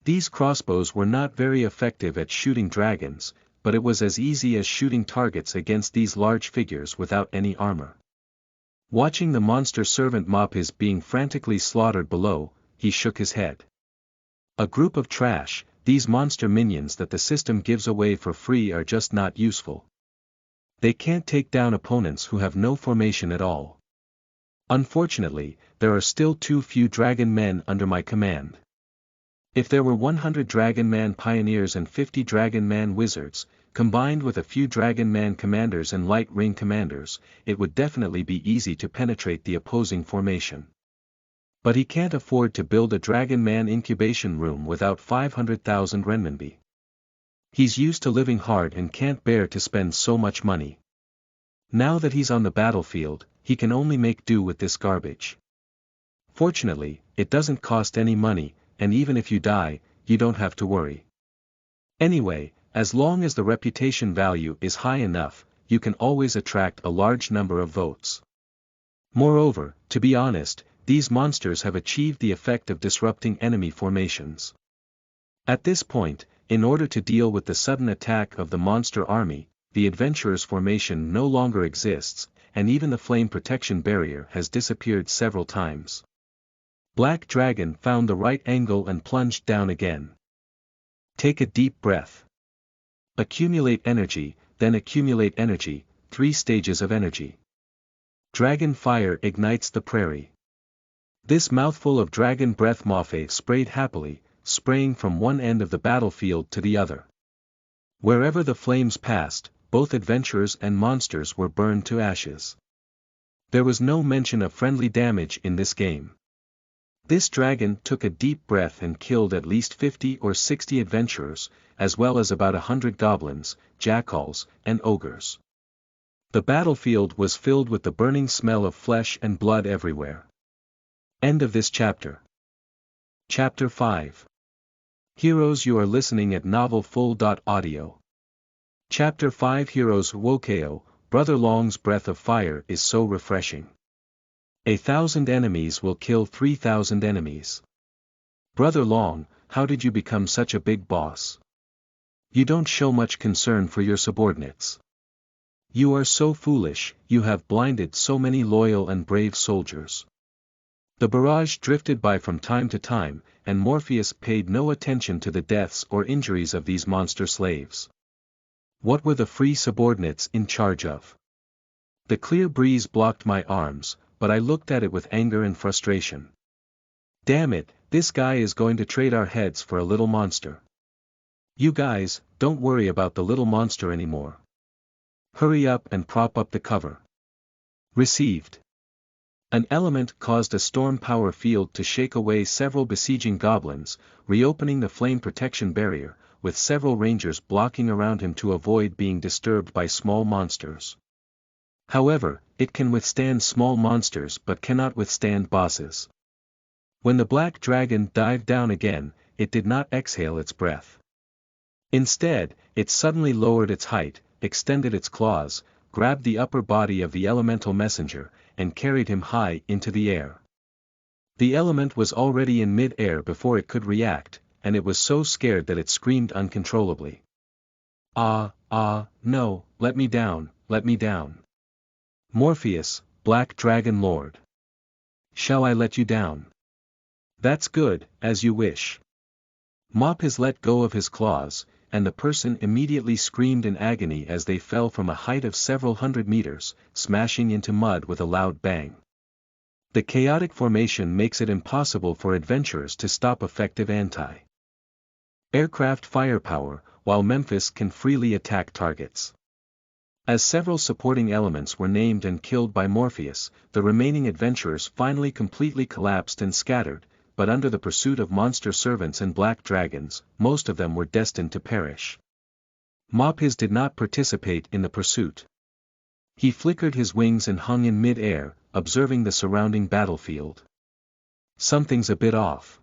These crossbows were not very effective at shooting dragons, but it was as easy as shooting targets against these large figures without any armor. Watching the monster servant mop his being frantically slaughtered below, he shook his head. A group of trash, these monster minions that the system gives away for free are just not useful. They can't take down opponents who have no formation at all. Unfortunately, there are still too few dragon men under my command. If there were 100 Dragon Man pioneers and 50 Dragon Man wizards, combined with a few Dragon Man commanders and light rain commanders, it would definitely be easy to penetrate the opposing formation. But he can't afford to build a Dragon Man incubation room without 500,000 renminbi. He's used to living hard and can't bear to spend so much money. Now that he's on the battlefield, he can only make do with this garbage. Fortunately, it doesn't cost any money, and even if you die, you don't have to worry. Anyway, as long as the reputation value is high enough, you can always attract a large number of votes. Moreover, to be honest, these monsters have achieved the effect of disrupting enemy formations. At this point, in order to deal with the sudden attack of the monster army, the adventurer's formation no longer exists, and even the flame protection barrier has disappeared several times. Black Dragon found the right angle and plunged down again. Take a deep breath. Accumulate energy, then accumulate energy, 3 stages of energy. Dragon Fire ignites the prairie. This mouthful of dragon breath Mafe sprayed happily, spraying from one end of the battlefield to the other. Wherever the flames passed, both adventurers and monsters were burned to ashes. There was no mention of friendly damage in this game. This dragon took a deep breath and killed at least 50 or 60 adventurers, as well as about 100 goblins, jackals, and ogres. The battlefield was filled with the burning smell of flesh and blood everywhere. End of this chapter. Chapter 5. Heroes. You are listening at novelfull.audio. Chapter 5. Heroes. Wokeo, Brother Long's breath of fire is so refreshing. 1,000 enemies will kill 3,000 enemies. Brother Long, how did you become such a big boss? You don't show much concern for your subordinates. You are so foolish, you have blinded so many loyal and brave soldiers. The barrage drifted by from time to time, and Morpheus paid no attention to the deaths or injuries of these monster slaves. What were the free subordinates in charge of? The clear breeze blocked my arms, but I looked at it with anger and frustration. Damn it, this guy is going to trade our heads for a little monster. You guys, don't worry about the little monster anymore. Hurry up and prop up the cover. Received. An element caused a storm power field to shake away several besieging goblins, reopening the flame protection barrier, with several rangers blocking around him to avoid being disturbed by small monsters. However, it can withstand small monsters but cannot withstand bosses. When the black dragon dived down again, it did not exhale its breath. Instead, it suddenly lowered its height, extended its claws, grabbed the upper body of the elemental messenger, and carried him high into the air. The element was already in mid-air before it could react, and it was so scared that it screamed uncontrollably. No, let me down, let me down. Morpheus, Black Dragon Lord. Shall I let you down? That's good, as you wish. Mophiz let go of his claws, and the person immediately screamed in agony as they fell from a height of several hundred meters, smashing into mud with a loud bang. The chaotic formation makes it impossible for adventurers to stop effective anti-aircraft firepower, while Memphis can freely attack targets. As several supporting elements were named and killed by Morpheus, the remaining adventurers finally completely collapsed and scattered, but under the pursuit of monster servants and black dragons, most of them were destined to perish. Mophiz did not participate in the pursuit. He flickered his wings and hung in mid-air, observing the surrounding battlefield. Something's a bit off.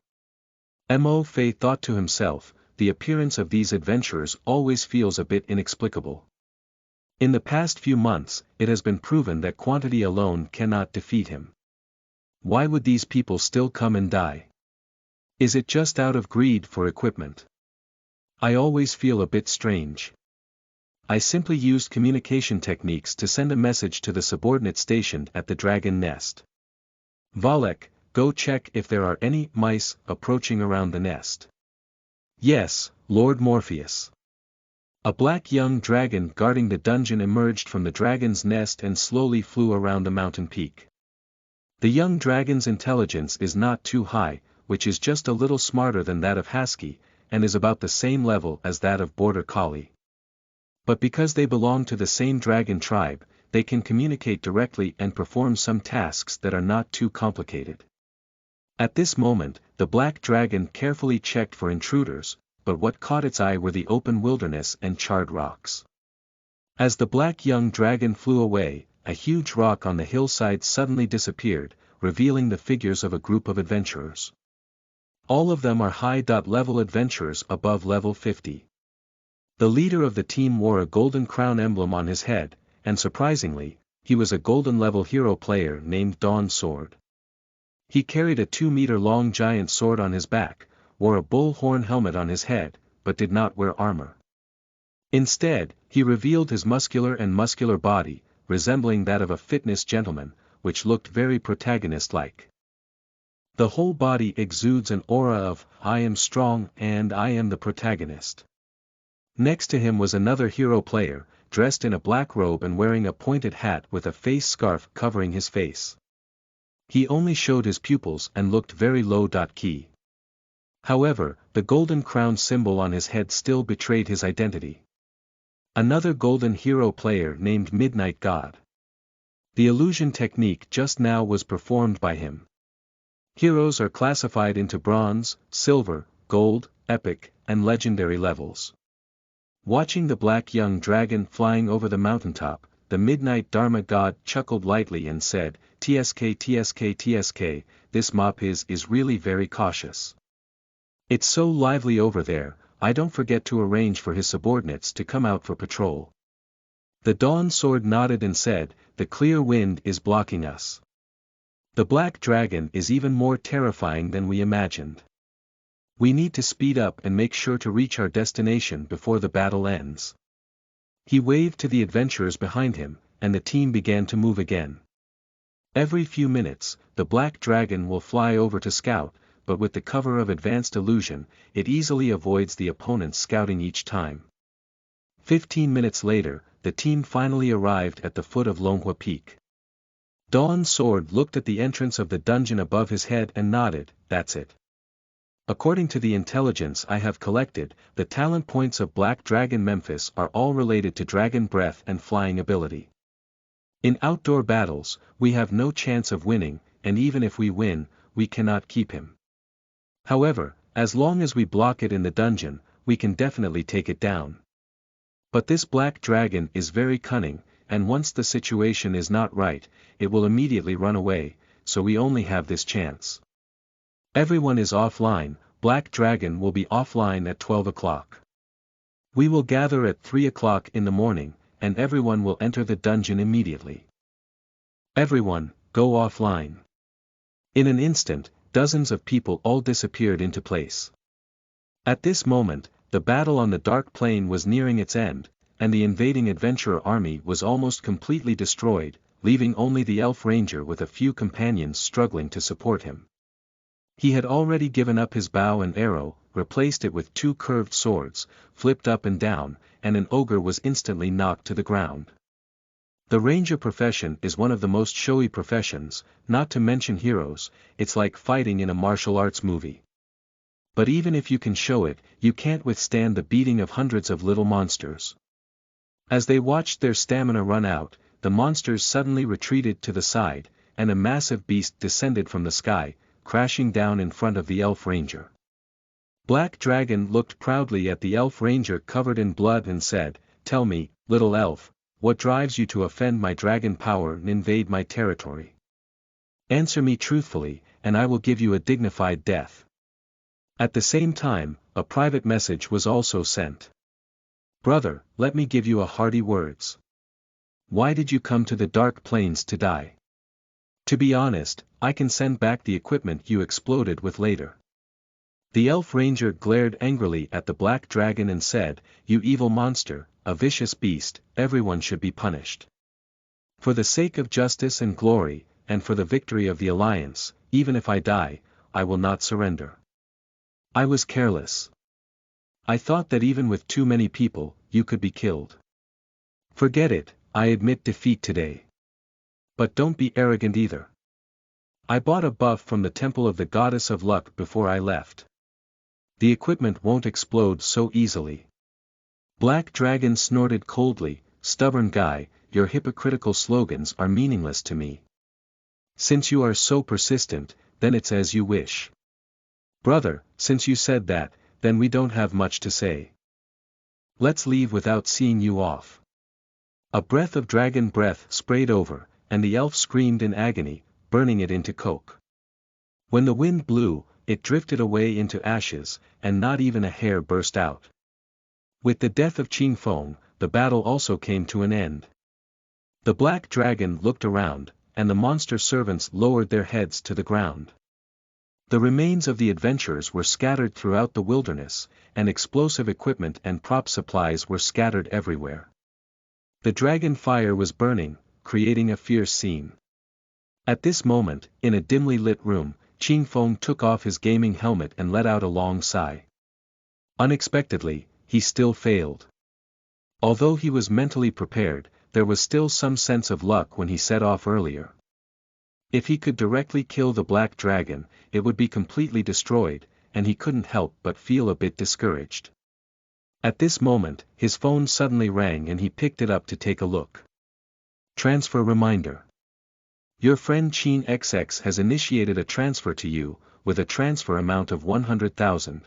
Mo Fei thought to himself, the appearance of these adventurers always feels a bit inexplicable. In the past few months, it has been proven that quantity alone cannot defeat him. Why would these people still come and die? Is it just out of greed for equipment? I always feel a bit strange. I simply used communication techniques to send a message to the subordinate stationed at the dragon nest. Valek, go check if there are any mice approaching around the nest. Yes, Lord Morpheus. A black young dragon guarding the dungeon emerged from the dragon's nest and slowly flew around a mountain peak. The young dragon's intelligence is not too high, which is just a little smarter than that of Husky, and is about the same level as that of Border Collie. But because they belong to the same dragon tribe, they can communicate directly and perform some tasks that are not too complicated. At this moment, the black dragon carefully checked for intruders, but what caught its eye were the open wilderness and charred rocks. As the black young dragon flew away, a huge rock on the hillside suddenly disappeared, revealing the figures of a group of adventurers. All of them are high-level adventurers above level 50. The leader of the team wore a golden crown emblem on his head, and surprisingly, he was a golden-level hero player named Dawn Sword. He carried a 2-meter-long giant sword on his back, wore a bull horn helmet on his head, but did not wear armor. Instead, he revealed his muscular body, resembling that of a fitness gentleman, which looked very protagonist-like. The whole body exudes an aura of, I am strong and I am the protagonist. Next to him was another hero player, dressed in a black robe and wearing a pointed hat with a face scarf covering his face. He only showed his pupils and looked very low-key. However, the golden crown symbol on his head still betrayed his identity. Another golden hero player named Midnight God. The illusion technique just now was performed by him. Heroes are classified into bronze, silver, gold, epic, and legendary levels. Watching the black young dragon flying over the mountaintop, the Midnight Dharma God chuckled lightly and said, TSK, this Mophiz is really very cautious. It's so lively over there, I don't forget to arrange for his subordinates to come out for patrol. The Dawn Sword nodded and said, the clear wind is blocking us. The black dragon is even more terrifying than we imagined. We need to speed up and make sure to reach our destination before the battle ends. He waved to the adventurers behind him, and the team began to move again. Every few minutes, the black dragon will fly over to scout, but with the cover of advanced illusion, it easily avoids the opponent's scouting each time. 15 minutes later, the team finally arrived at the foot of Longhua Peak. Dawn Sword looked at the entrance of the dungeon above his head and nodded, that's it. According to the intelligence I have collected, the talent points of Black Dragon Memphis are all related to dragon breath and flying ability. In outdoor battles, we have no chance of winning, and even if we win, we cannot keep him. However, as long as we block it in the dungeon, we can definitely take it down. But this black dragon is very cunning, and once the situation is not right, it will immediately run away, so we only have this chance. Everyone is offline, Black Dragon will be offline at 12 o'clock. We will gather at 3 o'clock in the morning, and everyone will enter the dungeon immediately. Everyone, go offline. In an instant, dozens of people all disappeared into place. At this moment, the battle on the dark plain was nearing its end, and the invading adventurer army was almost completely destroyed, leaving only the elf ranger with a few companions struggling to support him. He had already given up his bow and arrow, replaced it with 2 curved swords, flipped up and down, and an ogre was instantly knocked to the ground. The ranger profession is one of the most showy professions, not to mention heroes. It's like fighting in a martial arts movie. But even if you can show it, you can't withstand the beating of hundreds of little monsters. As they watched their stamina run out, the monsters suddenly retreated to the side, and a massive beast descended from the sky, crashing down in front of the elf ranger. Black Dragon looked proudly at the elf ranger covered in blood and said, "Tell me, little elf, what drives you to offend my dragon power and invade my territory? Answer me truthfully, and I will give you a dignified death." At the same time, a private message was also sent. "Brother, let me give you a hearty words. Why did you come to the dark plains to die? To be honest, I can send back the equipment you exploded with later." The elf ranger glared angrily at the black dragon and said, "You evil monster, a vicious beast, everyone should be punished. For the sake of justice and glory, and for the victory of the alliance, even if I die, I will not surrender. I was careless. I thought that even with too many people, you could be killed. Forget it, I admit defeat today. But don't be arrogant either. I bought a buff from the temple of the goddess of luck before I left. The equipment won't explode so easily." Black Dragon snorted coldly, "Stubborn guy, your hypocritical slogans are meaningless to me. Since you are so persistent, then it's as you wish. Brother, since you said that, then we don't have much to say. Let's leave without seeing you off." A breath of dragon breath sprayed over, and the elf screamed in agony, burning it into coke. When the wind blew, it drifted away into ashes, and not even a hair burst out. With the death of Qing Feng, the battle also came to an end. The black dragon looked around, and the monster servants lowered their heads to the ground. The remains of the adventurers were scattered throughout the wilderness, and explosive equipment and prop supplies were scattered everywhere. The dragon fire was burning, creating a fierce scene. At this moment, in a dimly lit room, Qing Feng took off his gaming helmet and let out a long sigh. Unexpectedly, he still failed. Although he was mentally prepared, there was still some sense of luck when he set off earlier. If he could directly kill the black dragon, it would be completely destroyed, and he couldn't help but feel a bit discouraged. At this moment, his phone suddenly rang and he picked it up to take a look. Transfer reminder. Your friend Qin XX has initiated a transfer to you, with a transfer amount of 100,000.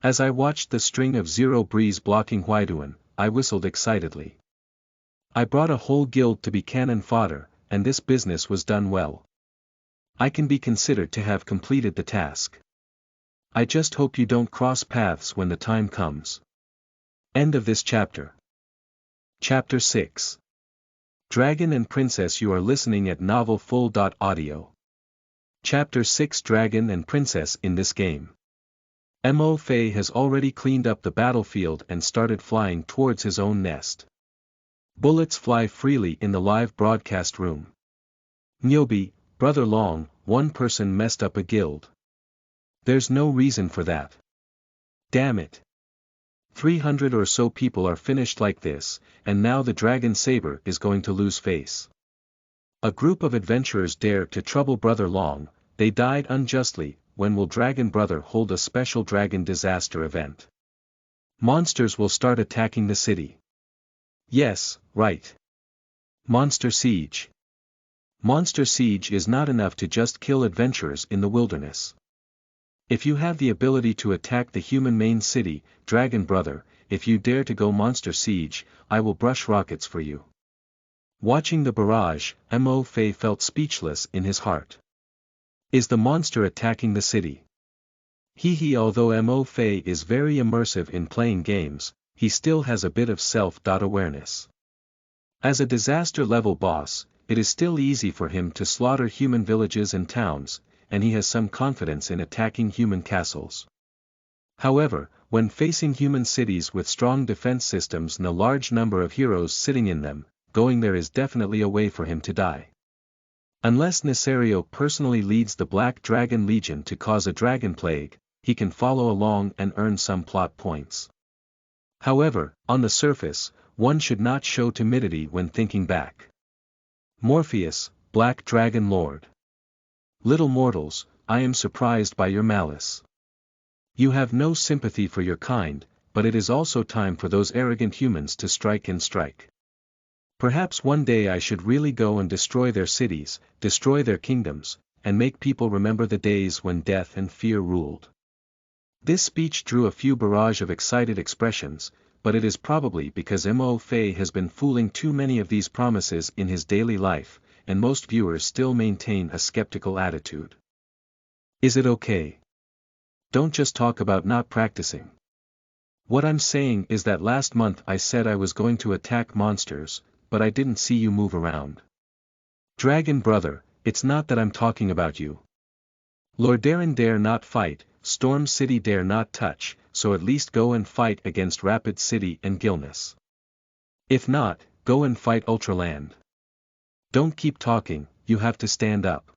As I watched the string of zero breeze blocking Huaiduan, I whistled excitedly. I brought a whole guild to be cannon fodder, and this business was done well. I can be considered to have completed the task. I just hope you don't cross paths when the time comes. End of this chapter. Chapter 6. Dragon and Princess. You are listening at novelfull.audio. Chapter 6. Dragon and Princess. In this game, Mo Fei has already cleaned up the battlefield and started flying towards his own nest. Bullets fly freely in the live broadcast room. Nyobi, Brother Long, one person messed up a guild. There's no reason for that. Damn it. 300 or so people are finished like this, and now the dragon Saber is going to lose face. A group of adventurers dared to trouble Brother Long, they died unjustly. When will Dragon Brother hold a special dragon disaster event? Monsters will start attacking the city. Yes, right. Monster Siege. Monster Siege is not enough to just kill adventurers in the wilderness. If you have the ability to attack the human main city, Dragon Brother, if you dare to go Monster Siege, I will brush rockets for you. Watching the barrage, Mo Fei felt speechless in his heart. Is the monster attacking the city? Although Mo Fei is very immersive in playing games, he still has a bit of self-awareness. As a disaster-level boss, it is still easy for him to slaughter human villages and towns, and he has some confidence in attacking human castles. However, when facing human cities with strong defense systems and a large number of heroes sitting in them, going there is definitely a way for him to die. Unless Nesario personally leads the Black Dragon Legion to cause a dragon plague, he can follow along and earn some plot points. However, on the surface, one should not show timidity when thinking back. Morpheus, Black Dragon Lord. Little mortals, I am surprised by your malice. You have no sympathy for your kind, but it is also time for those arrogant humans to strike and strike. Perhaps one day I should really go and destroy their cities, destroy their kingdoms, and make people remember the days when death and fear ruled. This speech drew a few barrage of excited expressions, but it is probably because Mo Fei has been fooling too many of these promises in his daily life, and most viewers still maintain a skeptical attitude. Is it okay? Don't just talk about not practicing. What I'm saying is that last month I said I was going to attack monsters, but I didn't see you move around. Dragon brother, it's not that I'm talking about you. Lordaeron dare not fight, Storm City dare not touch, so at least go and fight against Rapid City and Gilness. If not, go and fight Ultraland. Don't keep talking, you have to stand up.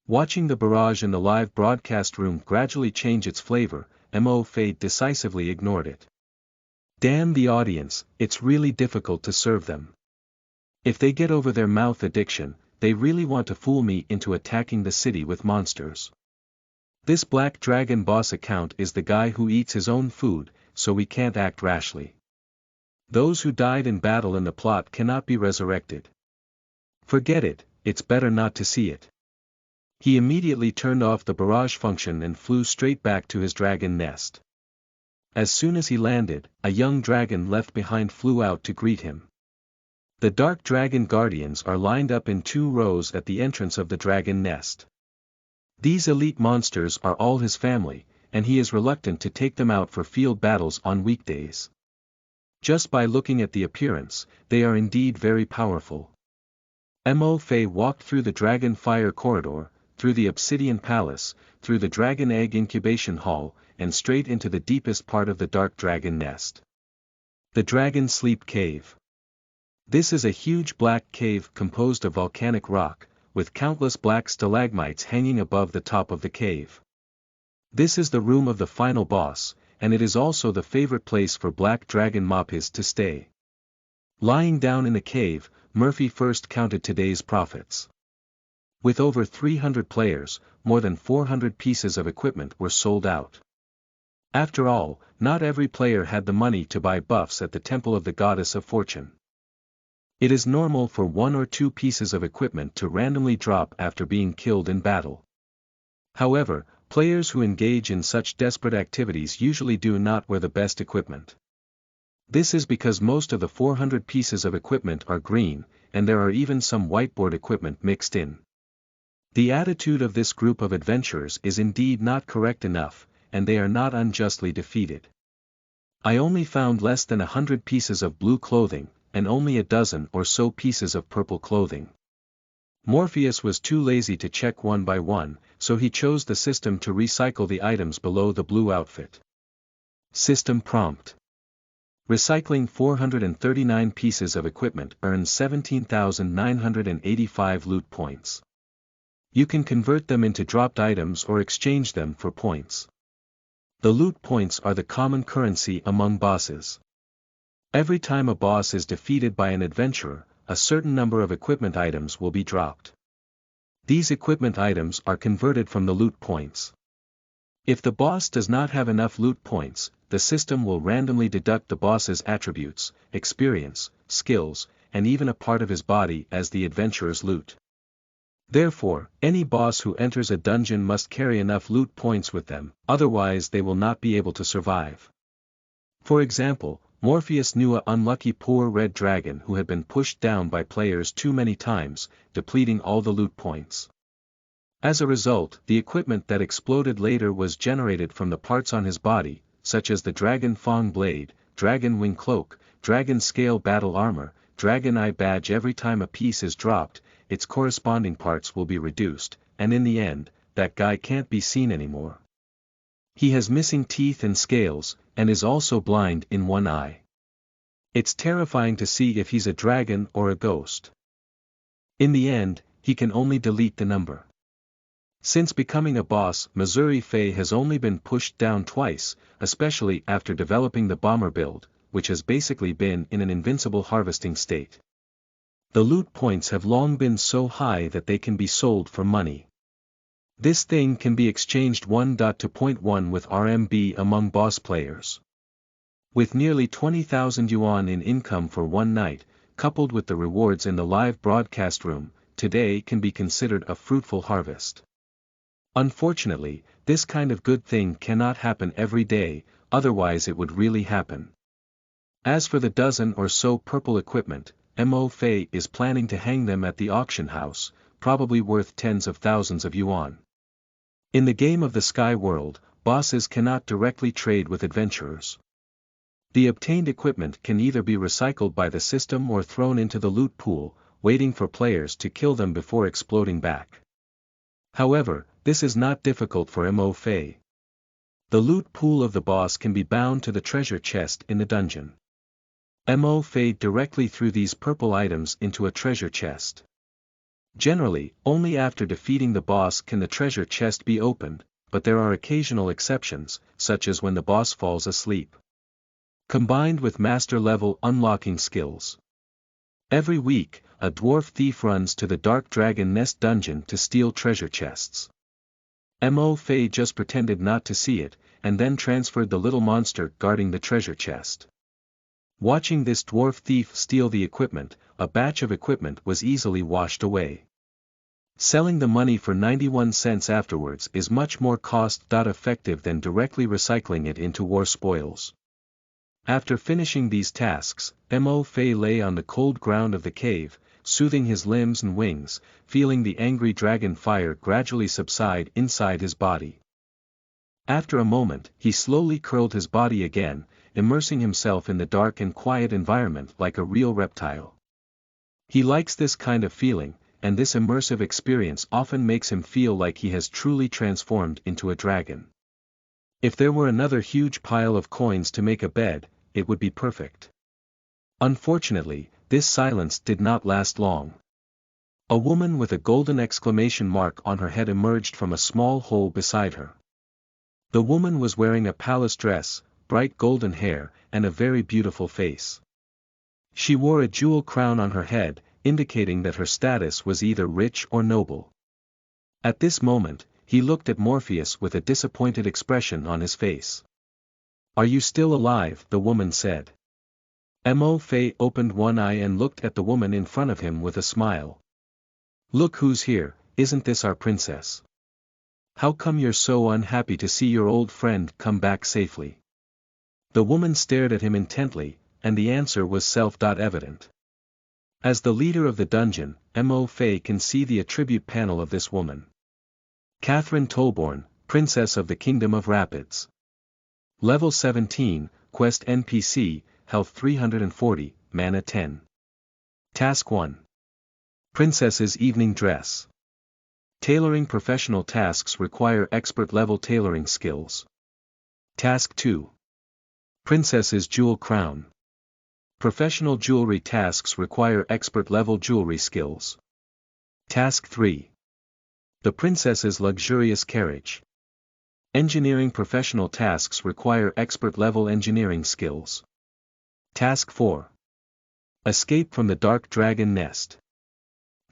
Watching the barrage in the live broadcast room gradually change its flavor, Mo Fei decisively ignored it. Damn the audience, it's really difficult to serve them. If they get over their mouth addiction, they really want to fool me into attacking the city with monsters. This Black Dragon boss account is the guy who eats his own food, so we can't act rashly. Those who died in battle in the plot cannot be resurrected. Forget it, it's better not to see it. He immediately turned off the barrage function and flew straight back to his dragon nest. As soon as he landed, a young dragon left behind flew out to greet him. The Dark Dragon Guardians are lined up in 2 rows at the entrance of the dragon nest. These elite monsters are all his family, and he is reluctant to take them out for field battles on weekdays. Just by looking at the appearance, they are indeed very powerful. Mo Fei walked through the Dragon Fire Corridor, through the Obsidian Palace, through the Dragon Egg Incubation Hall, and straight into the deepest part of the Dark Dragon Nest. The Dragon Sleep Cave. This is a huge black cave composed of volcanic rock, with countless black stalagmites hanging above the top of the cave. This is the room of the final boss, and it is also the favorite place for Black Dragon Mopis to stay. Lying down in the cave, Murphy first counted today's profits. With over 300 players, more than 400 pieces of equipment were sold out. After all, not every player had the money to buy buffs at the Temple of the Goddess of Fortune. It is normal for 1 or 2 pieces of equipment to randomly drop after being killed in battle. However, players who engage in such desperate activities usually do not wear the best equipment. This is because most of the 400 pieces of equipment are green, and there are even some whiteboard equipment mixed in. The attitude of this group of adventurers is indeed not correct enough, and they are not unjustly defeated. I only found less than 100 pieces of blue clothing, and only a dozen or so pieces of purple clothing. Morpheus was too lazy to check one by one, so he chose the system to recycle the items below the blue outfit. System prompt. Recycling 439 pieces of equipment earns 17,985 loot points. You can convert them into dropped items or exchange them for points. The loot points are the common currency among bosses. Every time a boss is defeated by an adventurer, a certain number of equipment items will be dropped. These equipment items are converted from the loot points. If the boss does not have enough loot points, the system will randomly deduct the boss's attributes, experience, skills, and even a part of his body as the adventurer's loot. Therefore, any boss who enters a dungeon must carry enough loot points with them, otherwise they will not be able to survive. For example, Morpheus knew an unlucky poor red dragon who had been pushed down by players too many times, depleting all the loot points. As a result, the equipment that exploded later was generated from the parts on his body, such as the Dragon Fang Blade, Dragon Wing Cloak, Dragon Scale Battle Armor, Dragon Eye badge every time a piece is dropped, its corresponding parts will be reduced, and in the end, that guy can't be seen anymore. He has missing teeth and scales, and is also blind in one eye. It's terrifying to see if he's a dragon or a ghost. In the end, he can only delete the number. Since becoming a boss, Missouri Faye has only been pushed down twice, especially after developing the bomber build, which has basically been in an invincible harvesting state. The loot points have long been so high that they can be sold for money. This thing can be exchanged 1.2.1 with RMB among boss players. With nearly 20,000 yuan in income for one night, coupled with the rewards in the live broadcast room, today can be considered a fruitful harvest. Unfortunately, this kind of good thing cannot happen every day, otherwise it would really happen. As for the dozen or so purple equipment, Mo Fei is planning to hang them at the auction house, probably worth tens of thousands of yuan. In the game of the Sky World, bosses cannot directly trade with adventurers. The obtained equipment can either be recycled by the system or thrown into the loot pool, waiting for players to kill them before exploding back. However, this is not difficult for Mo Fei. The loot pool of the boss can be bound to the treasure chest in the dungeon. Mo Fei directly threw these purple items into a treasure chest. Generally, only after defeating the boss can the treasure chest be opened, but there are occasional exceptions, such as when the boss falls asleep. Combined with master-level unlocking skills. Every week, a dwarf thief runs to the Dark Dragon Nest dungeon to steal treasure chests. Mo Fei just pretended not to see it, and then transferred the little monster guarding the treasure chest. Watching this dwarf thief steal the equipment, a batch of equipment was easily washed away. Selling the money for 91 cents afterwards is much more cost-effective than directly recycling it into war spoils. After finishing these tasks, Mo Fei lay on the cold ground of the cave, soothing his limbs and wings, feeling the angry dragon fire gradually subside inside his body. After a moment, he slowly curled his body again, immersing himself in the dark and quiet environment like a real reptile. He likes this kind of feeling, and this immersive experience often makes him feel like he has truly transformed into a dragon. If there were another huge pile of coins to make a bed, it would be perfect. Unfortunately, this silence did not last long. A woman with a golden exclamation mark on her head emerged from a small hole beside her. The woman was wearing a palace dress, bright golden hair, and a very beautiful face. She wore a jewel crown on her head, indicating that her status was either rich or noble. At this moment, he looked at Morpheus with a disappointed expression on his face. "Are you still alive?" the woman said. Mo Fei opened one eye and looked at the woman in front of him with a smile. "Look who's here, isn't this our princess? How come you're so unhappy to see your old friend come back safely?" The woman stared at him intently, and the answer was self-evident. As the leader of the dungeon, Mo Fei can see the attribute panel of this woman. Catherine Tolborn, Princess of the Kingdom of Rapids. Level 17, Quest NPC, Health 340, Mana 10. Task 1. Princess's Evening Dress. Tailoring professional tasks require expert-level tailoring skills. Task 2. Princess's Jewel Crown. Professional jewelry tasks require expert-level jewelry skills. Task 3. The Princess's Luxurious Carriage. Engineering professional tasks require expert-level engineering skills. Task 4. Escape from the Dark Dragon Nest.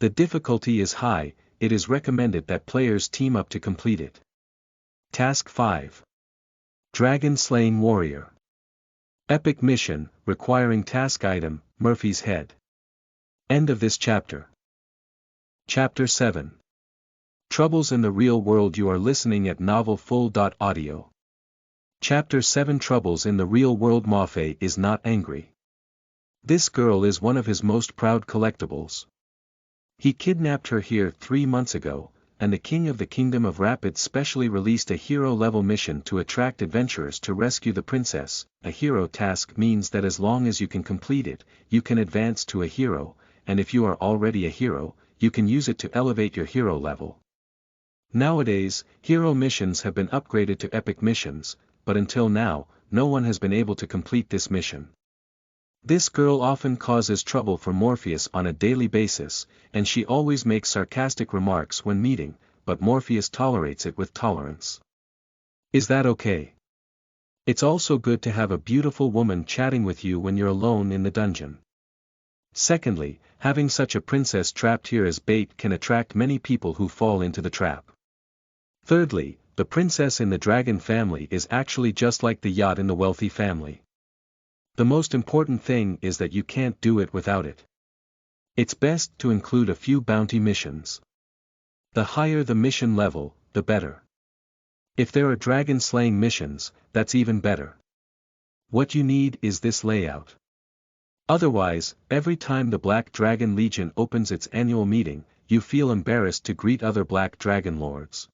The difficulty is high, it is recommended that players team up to complete it. Task 5. Dragon Slaying Warrior. Epic mission, requiring task item, Murphy's Head. End of this chapter. Chapter 7. Troubles in the Real World. You are listening at novelfull.audio. Chapter 7. Troubles in the Real World. Mafe is not angry. This girl is one of his most proud collectibles. He kidnapped her here 3 months ago, and the king of the Kingdom of Rapids specially released a hero-level mission to attract adventurers to rescue the princess. A hero task means that as long as you can complete it, you can advance to a hero, and if you are already a hero, you can use it to elevate your hero level. Nowadays, hero missions have been upgraded to epic missions, but until now, no one has been able to complete this mission. This girl often causes trouble for Morpheus on a daily basis, and she always makes sarcastic remarks when meeting, but Morpheus tolerates it with tolerance. Is that okay? It's also good to have a beautiful woman chatting with you when you're alone in the dungeon. Secondly, having such a princess trapped here as bait can attract many people who fall into the trap. Thirdly, the princess in the dragon family is actually just like the yacht in the wealthy family. The most important thing is that you can't do it without it. It's best to include a few bounty missions. The higher the mission level, the better. If there are dragon slaying missions, that's even better. What you need is this layout. Otherwise, every time the Black Dragon Legion opens its annual meeting, you feel embarrassed to greet other Black Dragon Lords.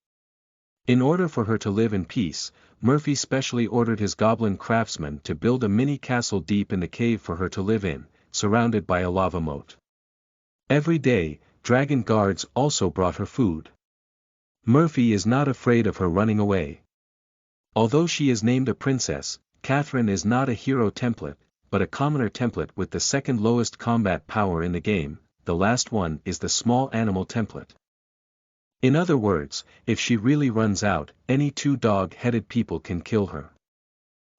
In order for her to live in peace, Murphy specially ordered his goblin craftsman to build a mini castle deep in the cave for her to live in, surrounded by a lava moat. Every day, dragon guards also brought her food. Murphy is not afraid of her running away. Although she is named a princess, Catherine is not a hero template, but a commoner template with the second lowest combat power in the game. The last one is the small animal template. In other words, if she really runs out, any two dog-headed people can kill her.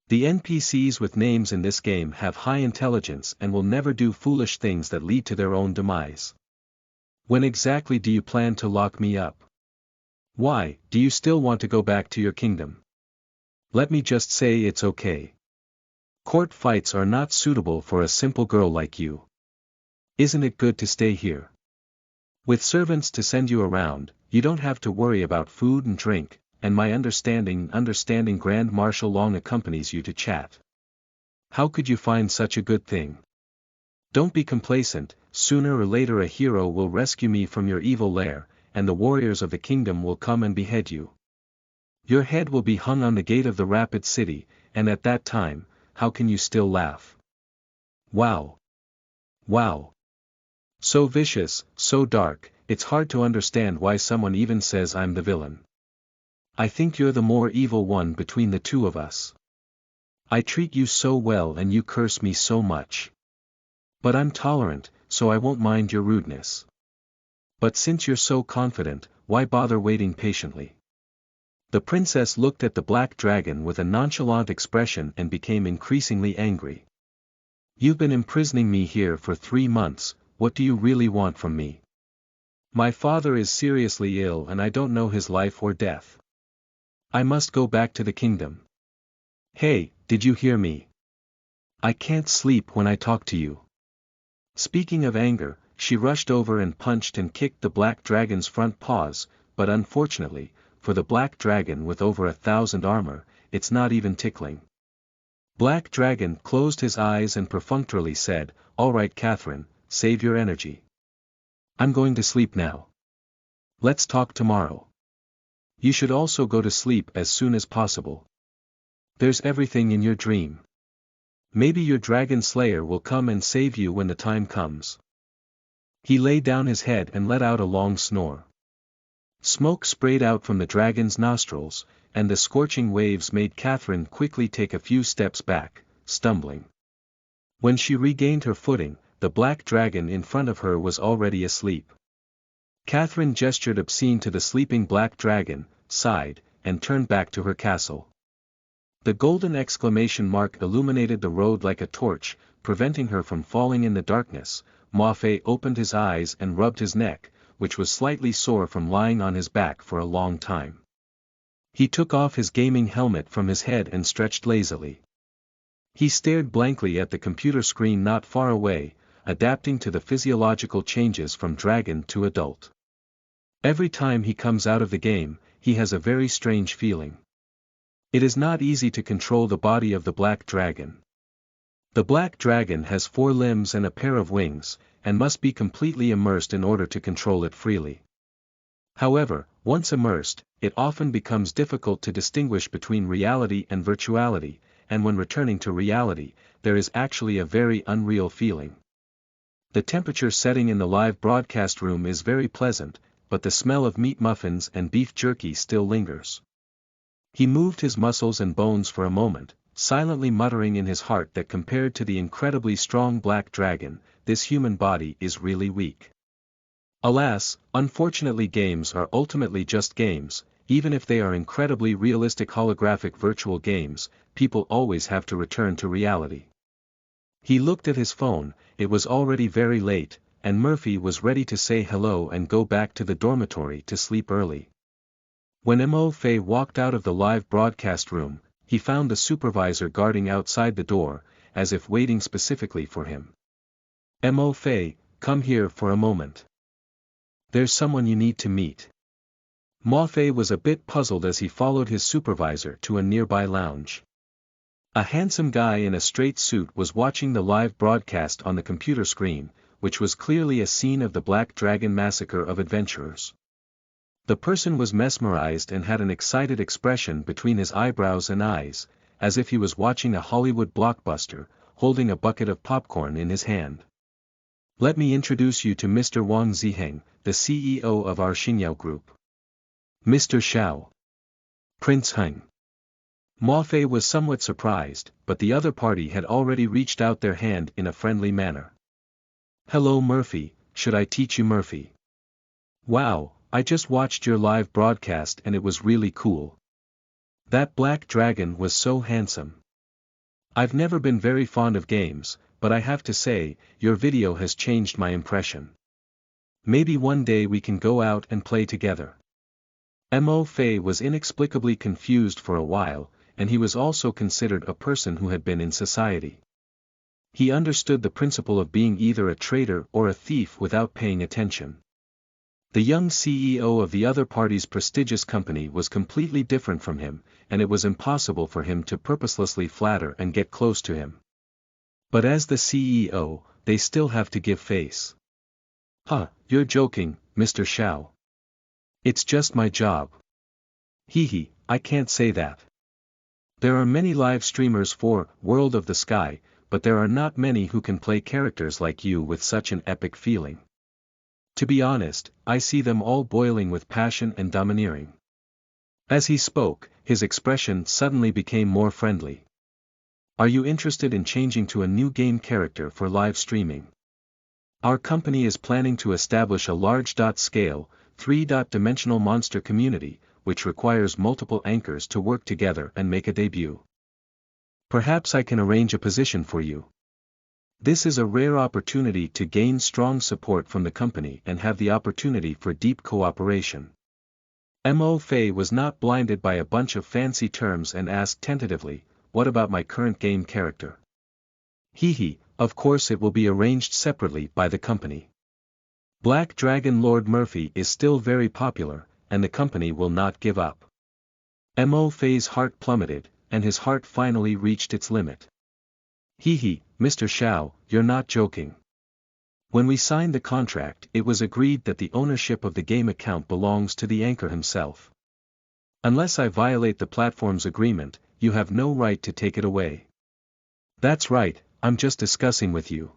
The NPCs with names in this game have high intelligence and will never do foolish things that lead to their own demise. When exactly do you plan to lock me up? Why, do you still want to go back to your kingdom? Let me just say it's okay. Court fights are not suitable for a simple girl like you. Isn't it good to stay here? With servants to send you around, you don't have to worry about food and drink, and my understanding Grand Marshal Long accompanies you to chat. How could you find such a good thing? Don't be complacent, sooner or later a hero will rescue me from your evil lair, and the warriors of the kingdom will come and behead you. Your head will be hung on the gate of the Rapid City, and at that time, how can you still laugh? Wow! Wow! So vicious, so dark, it's hard to understand why someone even says I'm the villain. I think you're the more evil one between the two of us. I treat you so well and you curse me so much. But I'm tolerant, so I won't mind your rudeness. But since you're so confident, why bother waiting patiently? The princess looked at the black dragon with a nonchalant expression and became increasingly angry. You've been imprisoning me here for 3 months, what do you really want from me? My father is seriously ill and I don't know his life or death. I must go back to the kingdom. Hey, did you hear me? I can't sleep when I talk to you. Speaking of anger, she rushed over and punched and kicked the black dragon's front paws, but unfortunately, for the black dragon with over 1,000 armor, it's not even tickling. Black Dragon closed his eyes and perfunctorily said, "All right Catherine, save your energy. I'm going to sleep now. Let's talk tomorrow. You should also go to sleep as soon as possible. There's everything in your dream. Maybe your dragon slayer will come and save you when the time comes." He lay down his head and let out a long snore. Smoke sprayed out from the dragon's nostrils, and the scorching waves made Catherine quickly take a few steps back, stumbling. When she regained her footing, the black dragon in front of her was already asleep. Catherine gestured obscene to the sleeping black dragon, sighed, and turned back to her castle. The golden exclamation mark illuminated the road like a torch, preventing her from falling in the darkness. Mafe opened his eyes and rubbed his neck, which was slightly sore from lying on his back for a long time. He took off his gaming helmet from his head and stretched lazily. He stared blankly at the computer screen not far away, adapting to the physiological changes from dragon to adult. Every time he comes out of the game, he has a very strange feeling. It is not easy to control the body of the black dragon. The black dragon has 4 limbs and a pair of wings, and must be completely immersed in order to control it freely. However, Once immersed, it often becomes difficult to distinguish between reality and virtuality, and when returning to reality, there is actually a very unreal feeling. The temperature setting in the live broadcast room is very pleasant, but the smell of meat muffins and beef jerky still lingers. He moved his muscles and bones for a moment, silently muttering in his heart that compared to the incredibly strong black dragon, this human body is really weak. Alas, unfortunately games are ultimately just games, even if they are incredibly realistic holographic virtual games, people always have to return to reality. He looked at his phone, it was already very late, and Murphy was ready to say hello and go back to the dormitory to sleep early. When Mo Fei walked out of the live broadcast room, he found the supervisor guarding outside the door, as if waiting specifically for him. Mo Fei, come here for a moment. There's someone you need to meet. Mo Fei was a bit puzzled as he followed his supervisor to a nearby lounge. A handsome guy in a straight suit was watching the live broadcast on the computer screen, which was clearly a scene of the Black Dragon massacre of adventurers. The person was mesmerized and had an excited expression between his eyebrows and eyes, as if he was watching a Hollywood blockbuster, holding a bucket of popcorn in his hand. Let me introduce you to Mr. Wang Ziheng, the CEO of our Xinyao Group. Mr. Xiao. Prince Heng. Mo Fei was somewhat surprised, but the other party had already reached out their hand in a friendly manner. Hello Murphy, should I teach you Murphy? Wow, I just watched your live broadcast and it was really cool. That black dragon was so handsome. I've never been very fond of games, but I have to say, your video has changed my impression. Maybe one day we can go out and play together. Mo Fei was inexplicably confused for a while, and he was also considered a person who had been in society. He understood the principle of being either a traitor or a thief without paying attention. The young CEO of the other party's prestigious company was completely different from him, and it was impossible for him to purposelessly flatter and get close to him. But as the CEO, they still have to give face. Huh, you're joking, Mr. Xiao. It's just my job. Hee, I can't say that. There are many live streamers for World of the Sky, but there are not many who can play characters like you with such an epic feeling. To be honest, I see them all boiling with passion and domineering. As he spoke, his expression suddenly became more friendly. Are you interested in changing to a new game character for live streaming? Our company is planning to establish a large scale, 3-dimensional monster community, which requires multiple anchors to work together and make a debut. Perhaps I can arrange a position for you. This is a rare opportunity to gain strong support from the company and have the opportunity for deep cooperation. Mo Fei was not blinded by a bunch of fancy terms and asked tentatively, what about my current game character? Hee, of course it will be arranged separately by the company. Black Dragon Lord Murphy is still very popular, and the company will not give up. Mo Fei's heart plummeted, and his heart finally reached its limit. Hee, Mr. Xiao, you're not joking. When we signed the contract, it was agreed that the ownership of the game account belongs to the anchor himself. Unless I violate the platform's agreement, you have no right to take it away. That's right, I'm just discussing with you.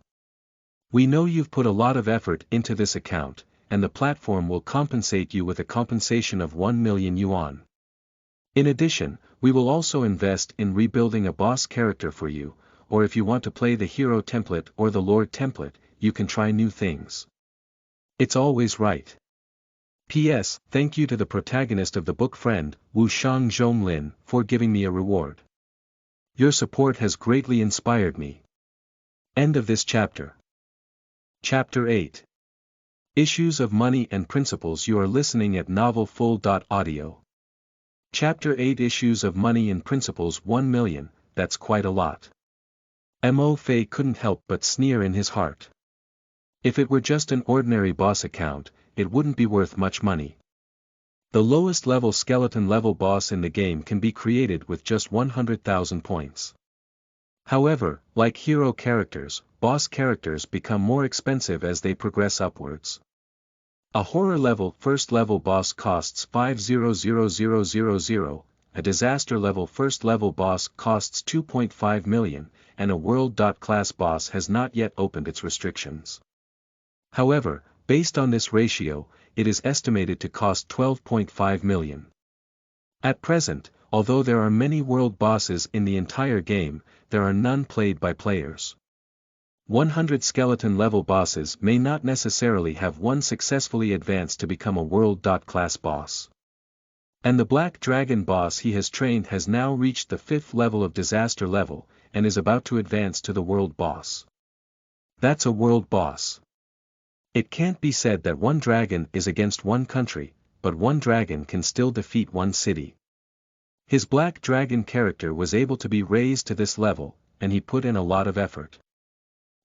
We know you've put a lot of effort into this account, and the platform will compensate you with a compensation of 1 million yuan. In addition, we will also invest in rebuilding a boss character for you, or if you want to play the hero template or the lord template, you can try new things. It's always right. P.S. Thank you to the protagonist of the book friend, Wu Shang Zhonglin, for giving me a reward. Your support has greatly inspired me. End of this chapter. Chapter 8. Issues of Money and Principles. You are listening at novelfull.audio. Chapter 8. Issues of Money and Principles. 1 million, that's quite a lot. Mo Fei couldn't help but sneer in his heart. If it were just an ordinary boss account, it wouldn't be worth much money. The lowest level skeleton level boss in the game can be created with just 100,000 points. However, like hero characters, boss characters become more expensive as they progress upwards. A horror level first level boss costs 500,000, a disaster level first level boss costs 2.5 million, and a world.class boss has not yet opened its restrictions. However, based on this ratio, it is estimated to cost 12.5 million. At present, although there are many world bosses in the entire game, there are none played by players. 100 skeleton level bosses may not necessarily have one successfully advanced to become a world.class boss. And the Black Dragon boss he has trained has now reached the 5th level of disaster level, and is about to advance to the world boss. That's a world boss. It can't be said that one dragon is against one country, but one dragon can still defeat one city. His Black Dragon character was able to be raised to this level, and he put in a lot of effort.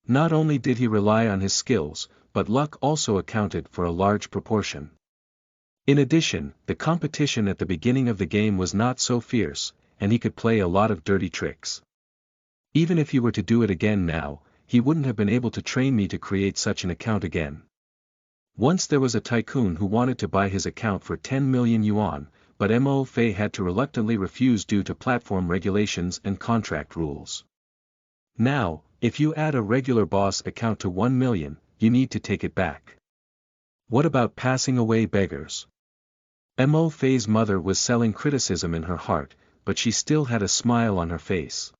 Not only did he rely on his skills, but luck also accounted for a large proportion. In addition, the competition at the beginning of the game was not so fierce, and he could play a lot of dirty tricks. Even if he were to do it again now, he wouldn't have been able to train me to create such an account again. Once there was a tycoon who wanted to buy his account for 10 million yuan, but Mo Fei had to reluctantly refuse due to platform regulations and contract rules. Now, if you add a regular boss account to 1 million, you need to take it back. What about passing away beggars? Mo Fei's mother was selling criticism in her heart, but she still had a smile on her face.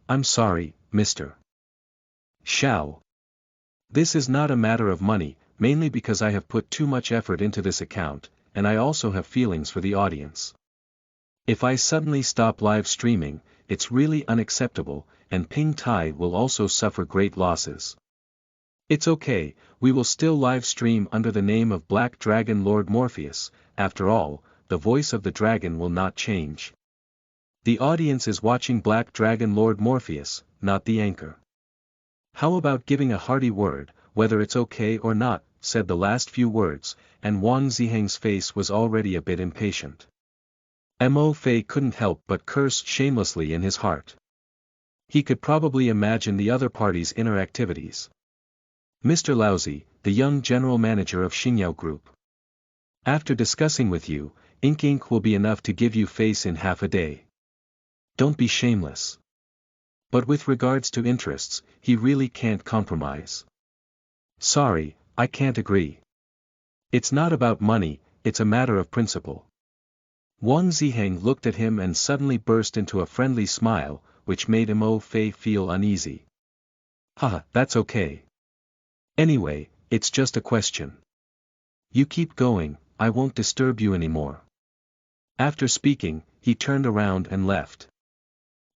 I'm sorry, Mr. Xiao. This is not a matter of money, mainly because I have put too much effort into this account, and I also have feelings for the audience. If I suddenly stop live streaming, it's really unacceptable, and Ping Tai will also suffer great losses. It's okay, we will still live stream under the name of Black Dragon Lord Morpheus. After all, the voice of the dragon will not change. The audience is watching Black Dragon Lord Morpheus, not the anchor. How about giving a hearty word, whether it's okay or not, said the last few words, and Wang Ziheng's face was already a bit impatient. Mo Fei couldn't help but curse shamelessly in his heart. He could probably imagine the other party's inner activities. Mr. Lousy, the young general manager of Xingyao Group. After discussing with you, ink will be enough to give you face in half a day. Don't be shameless. But with regards to interests, he really can't compromise. Sorry, I can't agree. It's not about money, it's a matter of principle. Wang Ziheng looked at him and suddenly burst into a friendly smile, which made Mo Fei feel uneasy. Haha, that's okay. Anyway, it's just a question. You keep going, I won't disturb you anymore. After speaking, he turned around and left.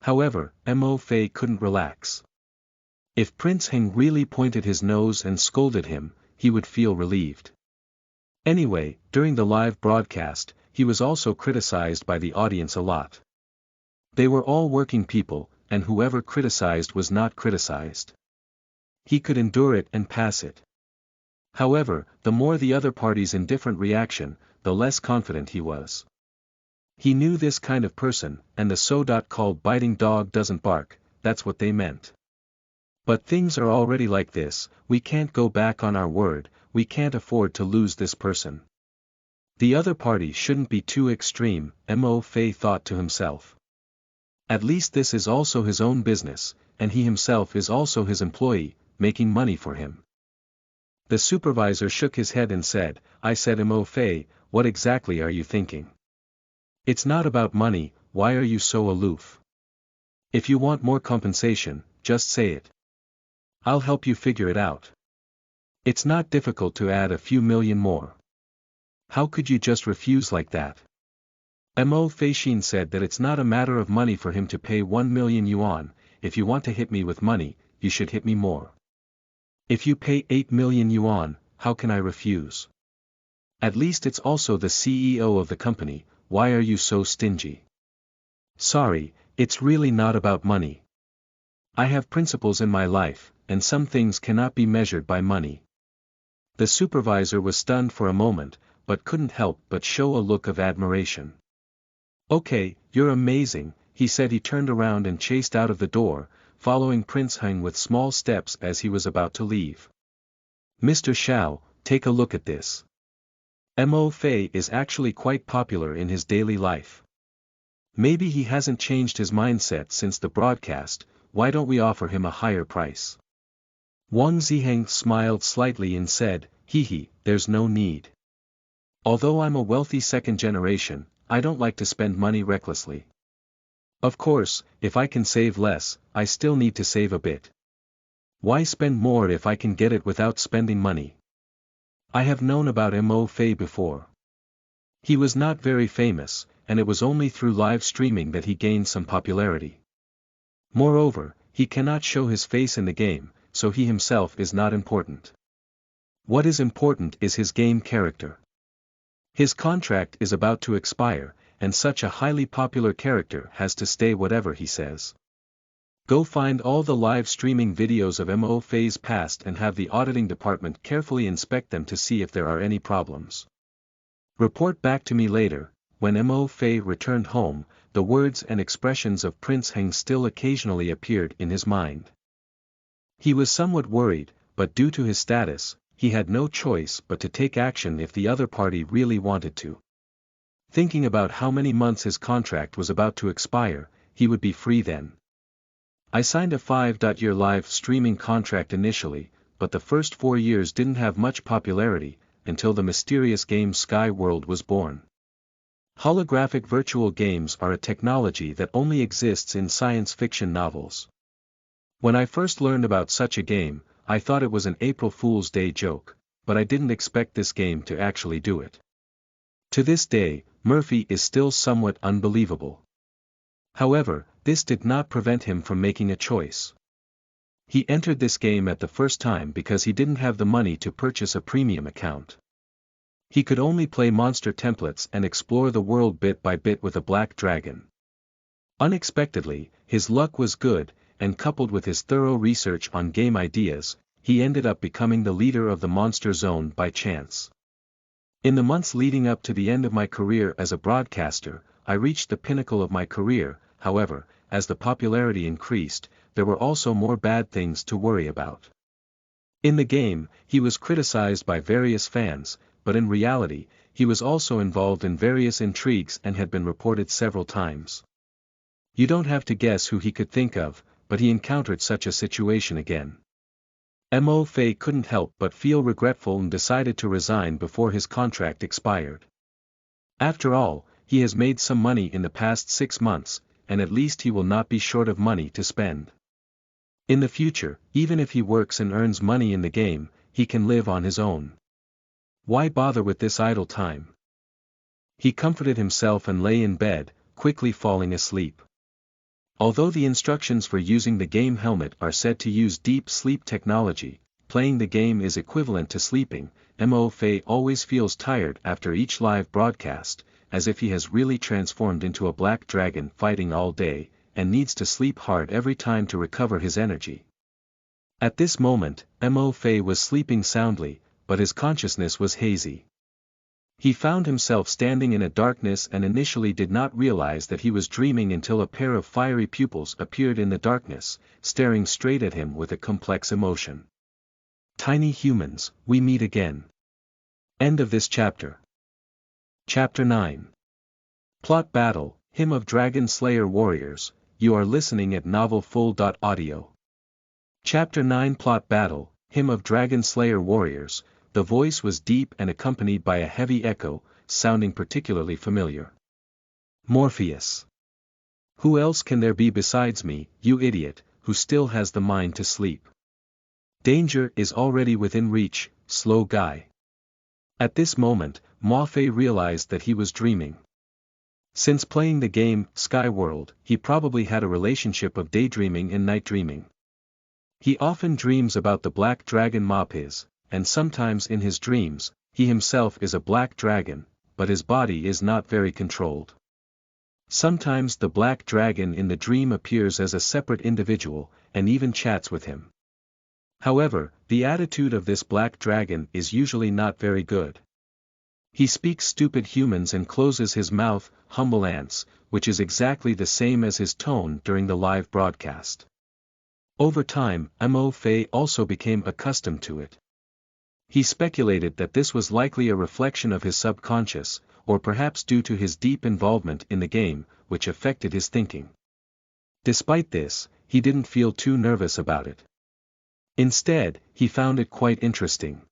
However, Mo Fei couldn't relax. If Prince Heng really pointed his nose and scolded him, he would feel relieved. Anyway, during the live broadcast, he was also criticized by the audience a lot. They were all working people, and whoever criticized was not criticized. He could endure it and pass it. However, the more the other party's indifferent reaction, the less confident he was. He knew this kind of person, and the so-called biting dog doesn't bark, that's what they meant. But things are already like this, we can't go back on our word, we can't afford to lose this person. The other party shouldn't be too extreme, Mo Fei thought to himself. At least this is also his own business, and he himself is also his employee, making money for him. The supervisor shook his head and said, I said Mo Fei, what exactly are you thinking? It's not about money, why are you so aloof? If you want more compensation, just say it. I'll help you figure it out. It's not difficult to add a few million more. How could you just refuse like that? Mo Feishin said that it's not a matter of money for him to pay 1 million yuan, if you want to hit me with money, you should hit me more. If you pay 8 million yuan, how can I refuse? At least it's also the CEO of the company, why are you so stingy? Sorry, it's really not about money. I have principles in my life, and some things cannot be measured by money. The supervisor was stunned for a moment, but couldn't help but show a look of admiration. Okay, you're amazing, he said. He turned around and chased out of the door, following Prince Heng with small steps as he was about to leave. Mr. Xiao, take a look at this. Mo Fei is actually quite popular in his daily life. Maybe he hasn't changed his mindset since the broadcast, why don't we offer him a higher price? Wang Ziheng smiled slightly and said, "Hee, there's no need. Although I'm a wealthy second generation, I don't like to spend money recklessly. Of course, if I can save less, I still need to save a bit. Why spend more if I can get it without spending money?" I have known about Mo Fei before. He was not very famous, and it was only through live streaming that he gained some popularity. Moreover, he cannot show his face in the game, so he himself is not important. What is important is his game character. His contract is about to expire, and such a highly popular character has to stay whatever he says. Go find all the live streaming videos of Mo Fei's past and have the auditing department carefully inspect them to see if there are any problems. Report back to me later. When Mo Fei returned home, the words and expressions of Prince Heng still occasionally appeared in his mind. He was somewhat worried, but due to his status, he had no choice but to take action if the other party really wanted to. Thinking about how many months his contract was about to expire, he would be free then. I signed a 5-year live streaming contract initially, but the first 4 years didn't have much popularity, until the mysterious game Sky World was born. Holographic virtual games are a technology that only exists in science fiction novels. When I first learned about such a game, I thought it was an April Fool's Day joke, but I didn't expect this game to actually do it. To this day, Murphy is still somewhat unbelievable. However, this did not prevent him from making a choice. He entered this game at the first time because he didn't have the money to purchase a premium account. He could only play monster templates and explore the world bit by bit with a black dragon. Unexpectedly, his luck was good, and coupled with his thorough research on game ideas, he ended up becoming the leader of the Monster Zone by chance. In the months leading up to the end of my career as a broadcaster, I reached the pinnacle of my career. However, as the popularity increased, there were also more bad things to worry about. In the game, he was criticized by various fans, but in reality, he was also involved in various intrigues and had been reported several times. You don't have to guess who he could think of, but he encountered such a situation again. Mo Fei couldn't help but feel regretful and decided to resign before his contract expired. After all, he has made some money in the past 6 months, and at least he will not be short of money to spend. In the future, even if he works and earns money in the game, he can live on his own. Why bother with this idle time? He comforted himself and lay in bed, quickly falling asleep. Although the instructions for using the game helmet are said to use deep sleep technology, playing the game is equivalent to sleeping. Mo Fei always feels tired after each live broadcast, as if he has really transformed into a black dragon fighting all day, and needs to sleep hard every time to recover his energy. At this moment, Mo Fei was sleeping soundly, but his consciousness was hazy. He found himself standing in a darkness and initially did not realize that he was dreaming until a pair of fiery pupils appeared in the darkness, staring straight at him with a complex emotion. Tiny humans, we meet again. End of this chapter. Chapter 9. Plot Battle, Hymn of Dragon Slayer Warriors. You are listening at novelfull.audio. Chapter 9 Plot Battle, Hymn of Dragon Slayer Warriors. The voice was deep and accompanied by a heavy echo, sounding particularly familiar. Morpheus. Who else can there be besides me, you idiot, who still has the mind to sleep? Danger is already within reach, slow guy. At this moment, Ma Fei realized that he was dreaming. Since playing the game, Sky World, he probably had a relationship of daydreaming and night dreaming. He often dreams about the black dragon Mapis, and sometimes in his dreams, he himself is a black dragon, but his body is not very controlled. Sometimes the black dragon in the dream appears as a separate individual, and even chats with him. However, the attitude of this black dragon is usually not very good. He speaks stupid humans and closes his mouth, humble ants, which is exactly the same as his tone during the live broadcast. Over time, Mo Fei also became accustomed to it. He speculated that this was likely a reflection of his subconscious, or perhaps due to his deep involvement in the game, which affected his thinking. Despite this, he didn't feel too nervous about it. Instead, he found it quite interesting.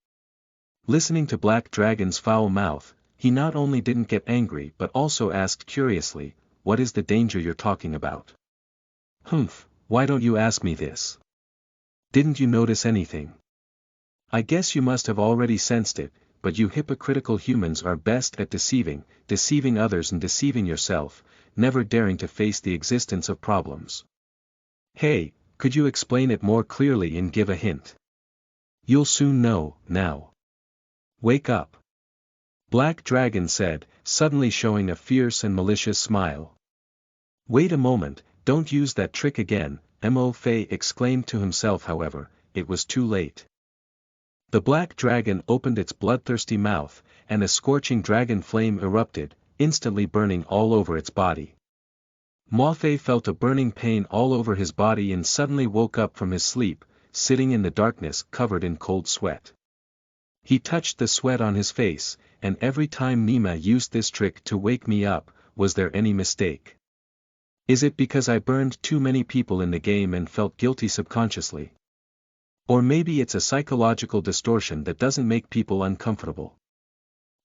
Listening to Black Dragon's foul mouth, he not only didn't get angry but also asked curiously, "What is the danger you're talking about?" "Humph, why don't you ask me this? Didn't you notice anything? I guess you must have already sensed it, but you hypocritical humans are best at deceiving others and deceiving yourself, never daring to face the existence of problems. Hey, could you explain it more clearly and give a hint? You'll soon know, now. Wake up." Black Dragon said, suddenly showing a fierce and malicious smile. "Wait a moment, don't use that trick again," Mo Fei exclaimed to himself. However, it was too late. The Black Dragon opened its bloodthirsty mouth, and a scorching dragon flame erupted, instantly burning all over its body. Mo Fei felt a burning pain all over his body and suddenly woke up from his sleep, sitting in the darkness covered in cold sweat. He touched the sweat on his face, and every time Nima used this trick to wake me up, was there any mistake? Is it because I burned too many people in the game and felt guilty subconsciously? Or maybe it's a psychological distortion that doesn't make people uncomfortable.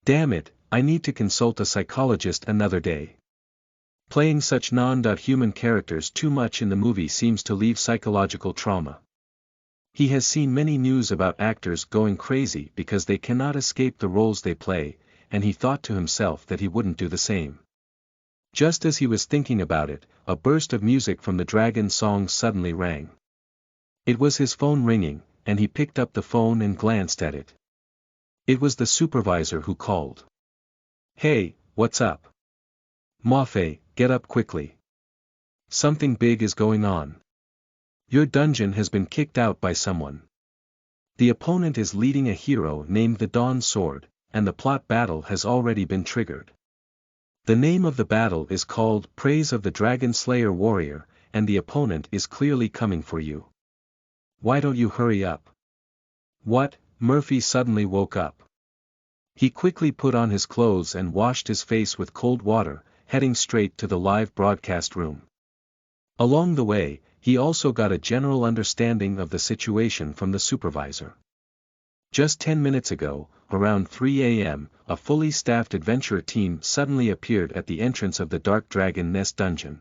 Damn it, I need to consult a psychologist another day. Playing such non-human characters too much in the movie seems to leave psychological trauma. He has seen many news about actors going crazy because they cannot escape the roles they play, and he thought to himself that he wouldn't do the same. Just as he was thinking about it, a burst of music from the Dragon song suddenly rang. It was his phone ringing, and he picked up the phone and glanced at it. It was the supervisor who called. "Hey, what's up? Mo Fei, get up quickly. Something big is going on. Your dungeon has been kicked out by someone. The opponent is leading a hero named the Dawn Sword, and the plot battle has already been triggered. The name of the battle is called Praise of the Dragon Slayer Warrior, and the opponent is clearly coming for you. Why don't you hurry up?" "What?" Murphy suddenly woke up. He quickly put on his clothes and washed his face with cold water, heading straight to the live broadcast room. Along the way, he also got a general understanding of the situation from the supervisor. Just 10 minutes ago, around 3 a.m., a fully staffed adventure team suddenly appeared at the entrance of the Dark Dragon Nest dungeon.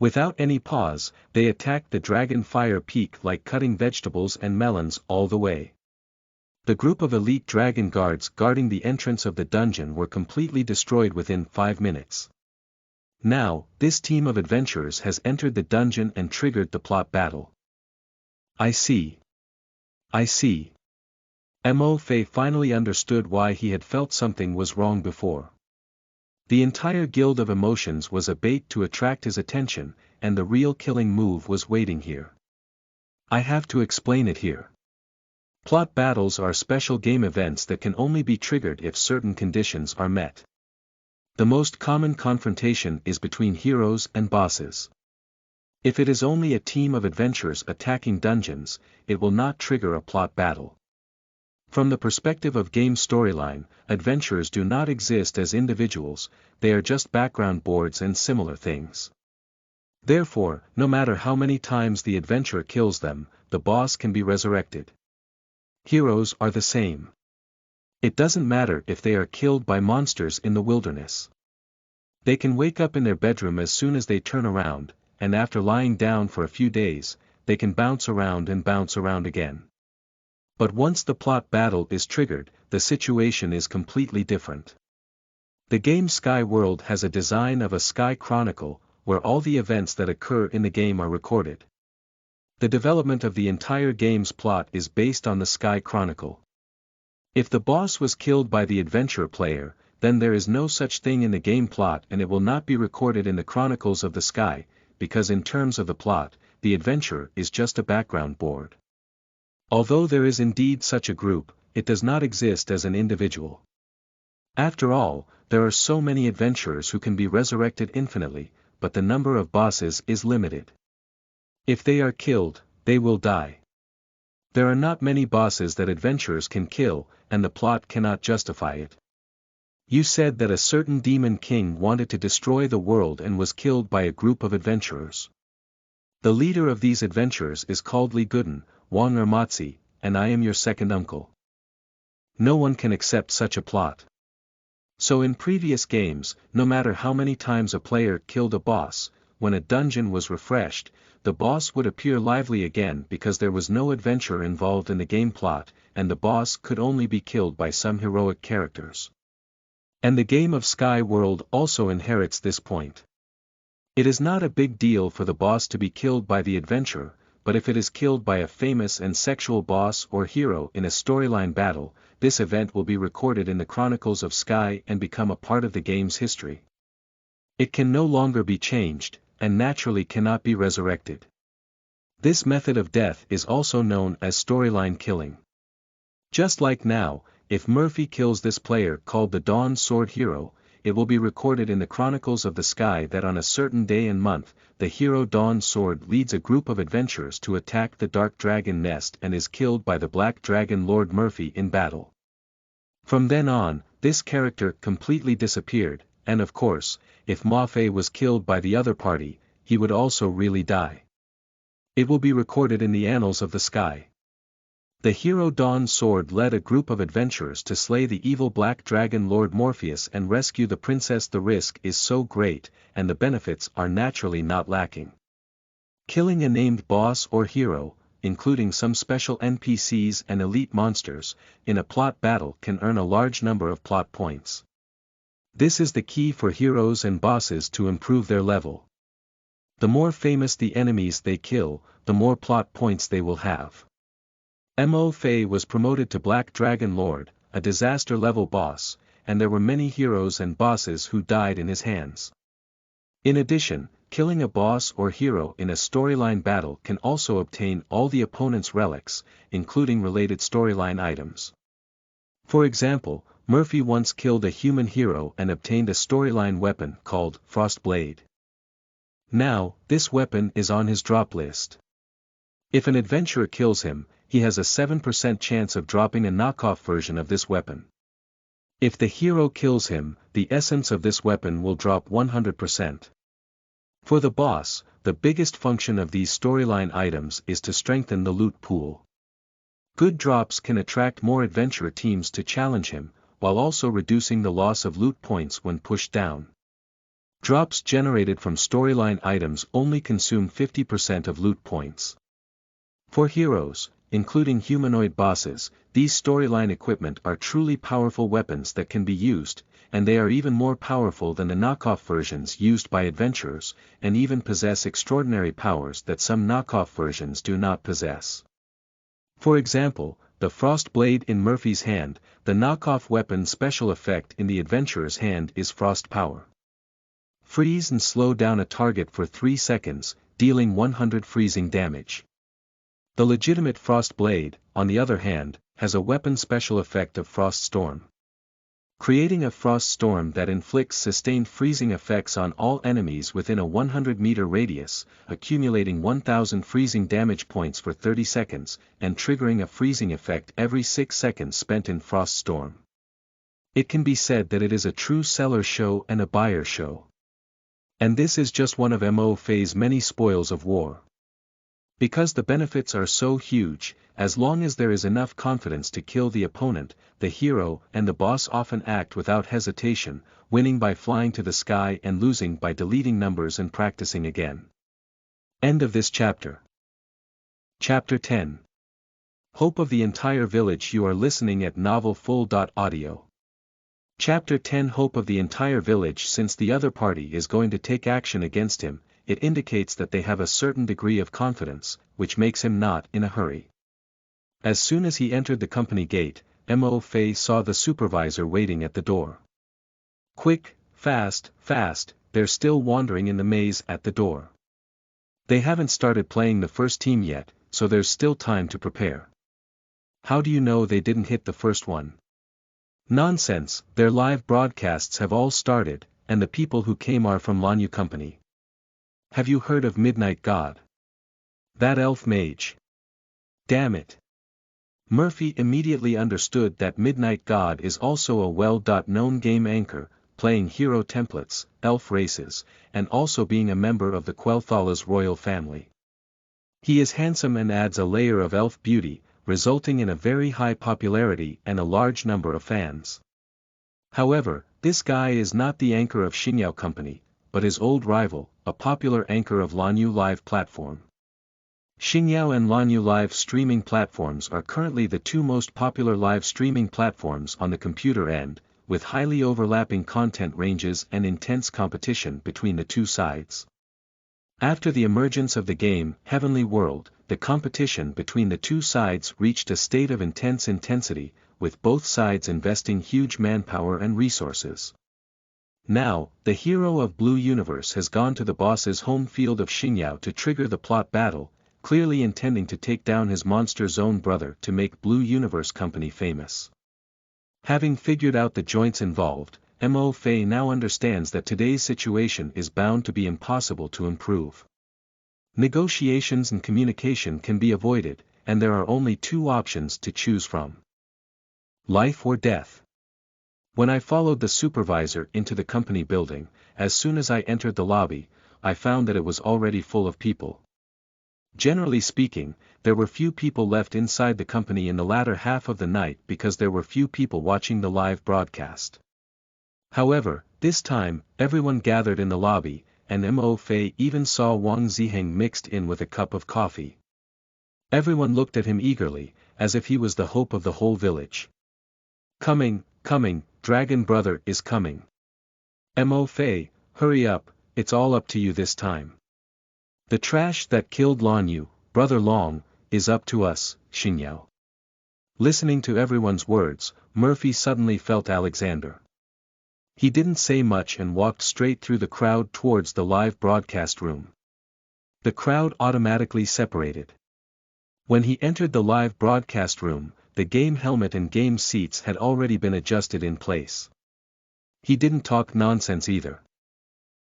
Without any pause, they attacked the Dragon Fire Peak like cutting vegetables and melons all the way. The group of elite dragon guards guarding the entrance of the dungeon were completely destroyed within 5 minutes. Now, this team of adventurers has entered the dungeon and triggered the plot battle. I see. Mo Fei finally understood why he had felt something was wrong before. The entire guild of emotions was a bait to attract his attention, and the real killing move was waiting here. I have to explain it here. Plot battles are special game events that can only be triggered if certain conditions are met. The most common confrontation is between heroes and bosses. If it is only a team of adventurers attacking dungeons, it will not trigger a plot battle. From the perspective of game storyline, adventurers do not exist as individuals, they are just background boards and similar things. Therefore, no matter how many times the adventurer kills them, the boss can be resurrected. Heroes are the same. It doesn't matter if they are killed by monsters in the wilderness. They can wake up in their bedroom as soon as they turn around, and after lying down for a few days, they can bounce around again. But once the plot battle is triggered, the situation is completely different. The game Sky World has a design of a Sky Chronicle, where all the events that occur in the game are recorded. The development of the entire game's plot is based on the Sky Chronicle. If the boss was killed by the adventure player, then there is no such thing in the game plot and it will not be recorded in the Chronicles of the Sky, because in terms of the plot, the adventurer is just a background board. Although there is indeed such a group, it does not exist as an individual. After all, there are so many adventurers who can be resurrected infinitely, but the number of bosses is limited. If they are killed, they will die. There are not many bosses that adventurers can kill, and the plot cannot justify it. You said that a certain demon king wanted to destroy the world and was killed by a group of adventurers. The leader of these adventurers is called Li Guden, Wang Ermatzi, and I am your second uncle. No one can accept such a plot. So in previous games, no matter how many times a player killed a boss, when a dungeon was refreshed, the boss would appear lively again because there was no adventure involved in the game plot, and the boss could only be killed by some heroic characters. And the game of Sky World also inherits this point. It is not a big deal for the boss to be killed by the adventurer, but if it is killed by a famous and sexual boss or hero in a storyline battle, this event will be recorded in the Chronicles of Sky and become a part of the game's history. It can no longer be changed, and naturally cannot be resurrected. This method of death is also known as storyline killing. Just like now, if Murphy kills this player called the Dawn Sword Hero, it will be recorded in the Chronicles of the Sky that on a certain day and month, the hero Dawn Sword leads a group of adventurers to attack the Dark Dragon Nest and is killed by the Black Dragon Lord Murphy in battle. From then on, this character completely disappeared, and of course, if Mafe was killed by the other party, he would also really die. It will be recorded in the annals of the sky. The hero Dawn Sword led a group of adventurers to slay the evil Black Dragon Lord Morpheus and rescue the princess. The risk is so great, and the benefits are naturally not lacking. Killing a named boss or hero, including some special NPCs and elite monsters, in a plot battle can earn a large number of plot points. This is the key for heroes and bosses to improve their level. The more famous the enemies they kill, the more plot points they will have. Mo Fei was promoted to Black Dragon Lord, a disaster-level boss, and there were many heroes and bosses who died in his hands. In addition, killing a boss or hero in a storyline battle can also obtain all the opponent's relics, including related storyline items. For example, Murphy once killed a human hero and obtained a storyline weapon called Frost Blade. Now, this weapon is on his drop list. If an adventurer kills him, he has a 7% chance of dropping a knockoff version of this weapon. If the hero kills him, the essence of this weapon will drop 100%. For the boss, the biggest function of these storyline items is to strengthen the loot pool. Good drops can attract more adventurer teams to challenge him, while also reducing the loss of loot points when pushed down. Drops generated from storyline items only consume 50% of loot points. For heroes, including humanoid bosses, these storyline equipment are truly powerful weapons that can be used, and they are even more powerful than the knockoff versions used by adventurers, and even possess extraordinary powers that some knockoff versions do not possess. For example, the Frost Blade in Murphy's hand, the knockoff weapon's special effect in the adventurer's hand is Frost Power. Freeze and slow down a target for 3 seconds, dealing 100 freezing damage. The legitimate Frost Blade, on the other hand, has a weapon special effect of Frost Storm. Creating a frost storm that inflicts sustained freezing effects on all enemies within a 100-meter radius, accumulating 1000 freezing damage points for 30 seconds, and triggering a freezing effect every 6 seconds spent in Frost Storm. It can be said that it is a true seller show and a buyer show. And this is just one of Mo Fei's many spoils of war. Because the benefits are so huge, as long as there is enough confidence to kill the opponent, the hero and the boss often act without hesitation, winning by flying to the sky and losing by deleting numbers and practicing again. End of this chapter. Chapter 10. Hope of the entire village. You are listening at novelfull.audio. Chapter 10. Hope of the entire village. Since the other party is going to take action against him, it indicates that they have a certain degree of confidence, which makes him not in a hurry. As soon as he entered the company gate, Mo Fei saw the supervisor waiting at the door. Quick, fast, they're still wandering in the maze at the door. They haven't started playing the first team yet, so there's still time to prepare. How do you know they didn't hit the first one? Nonsense, their live broadcasts have all started, and the people who came are from Lanyu Company. Have you heard of Midnight God? That elf mage. Damn it. Murphy immediately understood that Midnight God is also a well-known game anchor, playing hero templates, elf races, and also being a member of the Quel'Thala's royal family. He is handsome and adds a layer of elf beauty, resulting in a very high popularity and a large number of fans. However, this guy is not the anchor of Xinyao Company, but his old rival, a popular anchor of Lanyu Live platform. Xinyao and Lanyu Live streaming platforms are currently the two most popular live streaming platforms on the computer end, with highly overlapping content ranges and intense competition between the two sides. After the emergence of the game Heavenly World, the competition between the two sides reached a state of intense intensity, with both sides investing huge manpower and resources. Now, the hero of Blue Universe has gone to the boss's home field of Xinyao to trigger the plot battle, clearly intending to take down his Monster Zone brother to make Blue Universe Company famous. Having figured out the joints involved, Mo Fei now understands that today's situation is bound to be impossible to improve. Negotiations and communication can be avoided, and there are only two options to choose from. Life or death. When I followed the supervisor into the company building, as soon as I entered the lobby, I found that it was already full of people. Generally speaking, there were few people left inside the company in the latter half of the night because there were few people watching the live broadcast. However, this time, everyone gathered in the lobby, and Mo Fei even saw Wang Ziheng mixed in with a cup of coffee. Everyone looked at him eagerly, as if he was the hope of the whole village. Coming, Dragon Brother is coming. Mo Fei, hurry up, it's all up to you this time. The trash that killed Lanyu, Brother Long, is up to us, Xinyao. Listening to everyone's words, Murphy suddenly felt Alexander. He didn't say much and walked straight through the crowd towards the live broadcast room. The crowd automatically separated. When he entered the live broadcast room, the game helmet and game seats had already been adjusted in place. He didn't talk nonsense either.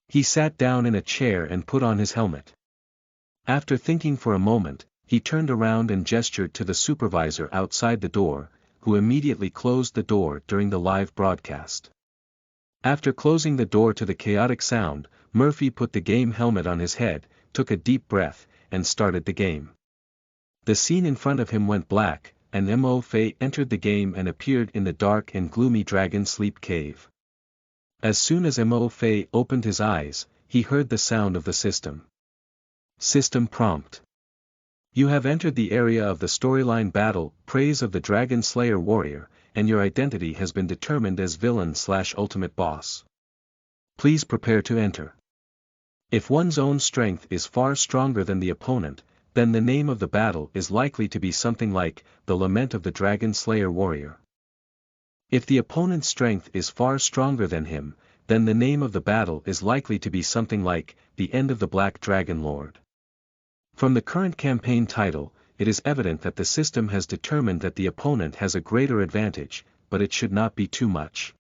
He sat down in a chair and put on his helmet. After thinking for a moment, he turned around and gestured to the supervisor outside the door, who immediately closed the door during the live broadcast. After closing the door to the chaotic sound, Murphy put the game helmet on his head, took a deep breath, and started the game. The scene in front of him went black, and Mo Fei entered the game and appeared in the dark and gloomy dragon sleep cave. As soon as Mo Fei opened his eyes, he heard the sound of the system. System prompt. You have entered the area of the storyline battle, Praise of the Dragon Slayer Warrior, and your identity has been determined as Villain/Ultimate Boss. Please prepare to enter. If one's own strength is far stronger than the opponent, then the name of the battle is likely to be something like, The Lament of the Dragon Slayer Warrior. If the opponent's strength is far stronger than him, then the name of the battle is likely to be something like, The End of the Black Dragon Lord. From the current campaign title, it is evident that the system has determined that the opponent has a greater advantage, but it should not be too much.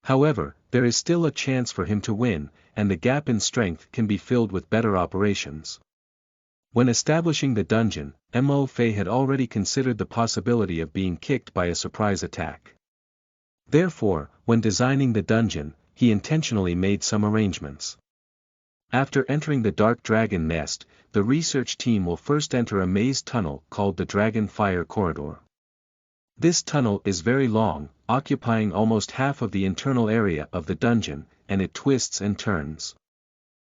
However, there is still a chance for him to win, and the gap in strength can be filled with better operations. When establishing the dungeon, Mo Fei had already considered the possibility of being kicked by a surprise attack. Therefore, when designing the dungeon, he intentionally made some arrangements. After entering the Dark Dragon Nest, the research team will first enter a maze tunnel called the Dragon Fire Corridor. This tunnel is very long, occupying almost half of the internal area of the dungeon, and it twists and turns.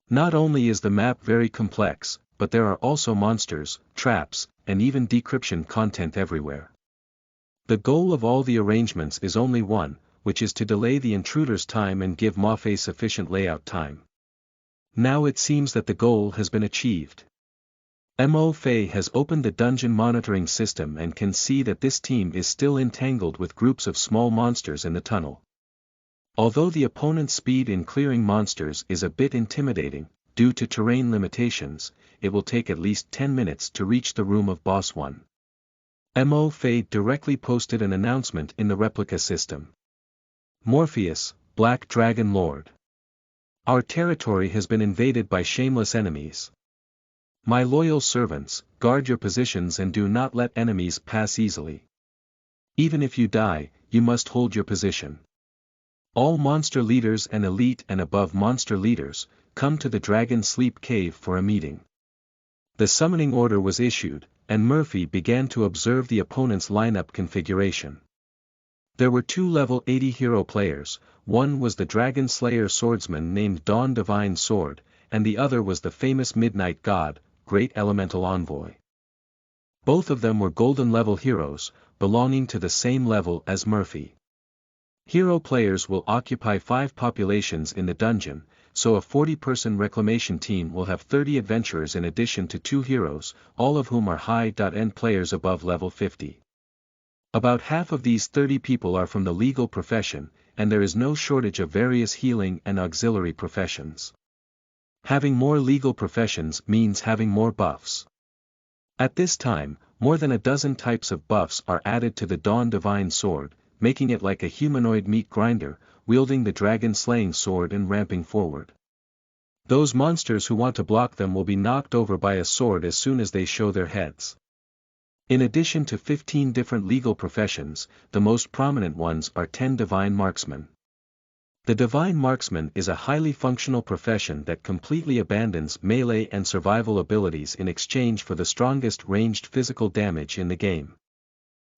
Not only is the map very complex, but there are also monsters, traps, and even decryption content everywhere. The goal of all the arrangements is only one, which is to delay the intruder's time and give Mo Fei sufficient layout time. Now it seems that the goal has been achieved. Mo Fei has opened the dungeon monitoring system and can see that this team is still entangled with groups of small monsters in the tunnel. Although the opponent's speed in clearing monsters is a bit intimidating, due to terrain limitations, it will take at least 10 minutes to reach the room of Boss 1. Mo Fei directly posted an announcement in the replica system. Morpheus, Black Dragon Lord. Our territory has been invaded by shameless enemies. My loyal servants, guard your positions and do not let enemies pass easily. Even if you die, you must hold your position. All monster leaders and elite and above monster leaders, come to the Dragon Sleep Cave for a meeting. The summoning order was issued, and Murphy began to observe the opponent's lineup configuration. There were 2 level 80 hero players, one was the Dragon Slayer swordsman named Dawn Divine Sword, and the other was the famous Midnight God, Great Elemental Envoy. Both of them were golden level heroes, belonging to the same level as Murphy. Hero players will occupy 5 populations in the dungeon, so a 40-person reclamation team will have 30 adventurers in addition to 2 heroes, all of whom are high-end players above level 50. About half of these 30 people are from the legal profession, and there is no shortage of various healing and auxiliary professions. Having more legal professions means having more buffs. At this time, more than a dozen types of buffs are added to the Dawn Divine Sword, making it like a humanoid meat grinder, wielding the dragon-slaying sword and ramping forward. Those monsters who want to block them will be knocked over by a sword as soon as they show their heads. In addition to 15 different legal professions, the most prominent ones are 10 Divine Marksmen. The Divine Marksman is a highly functional profession that completely abandons melee and survival abilities in exchange for the strongest ranged physical damage in the game.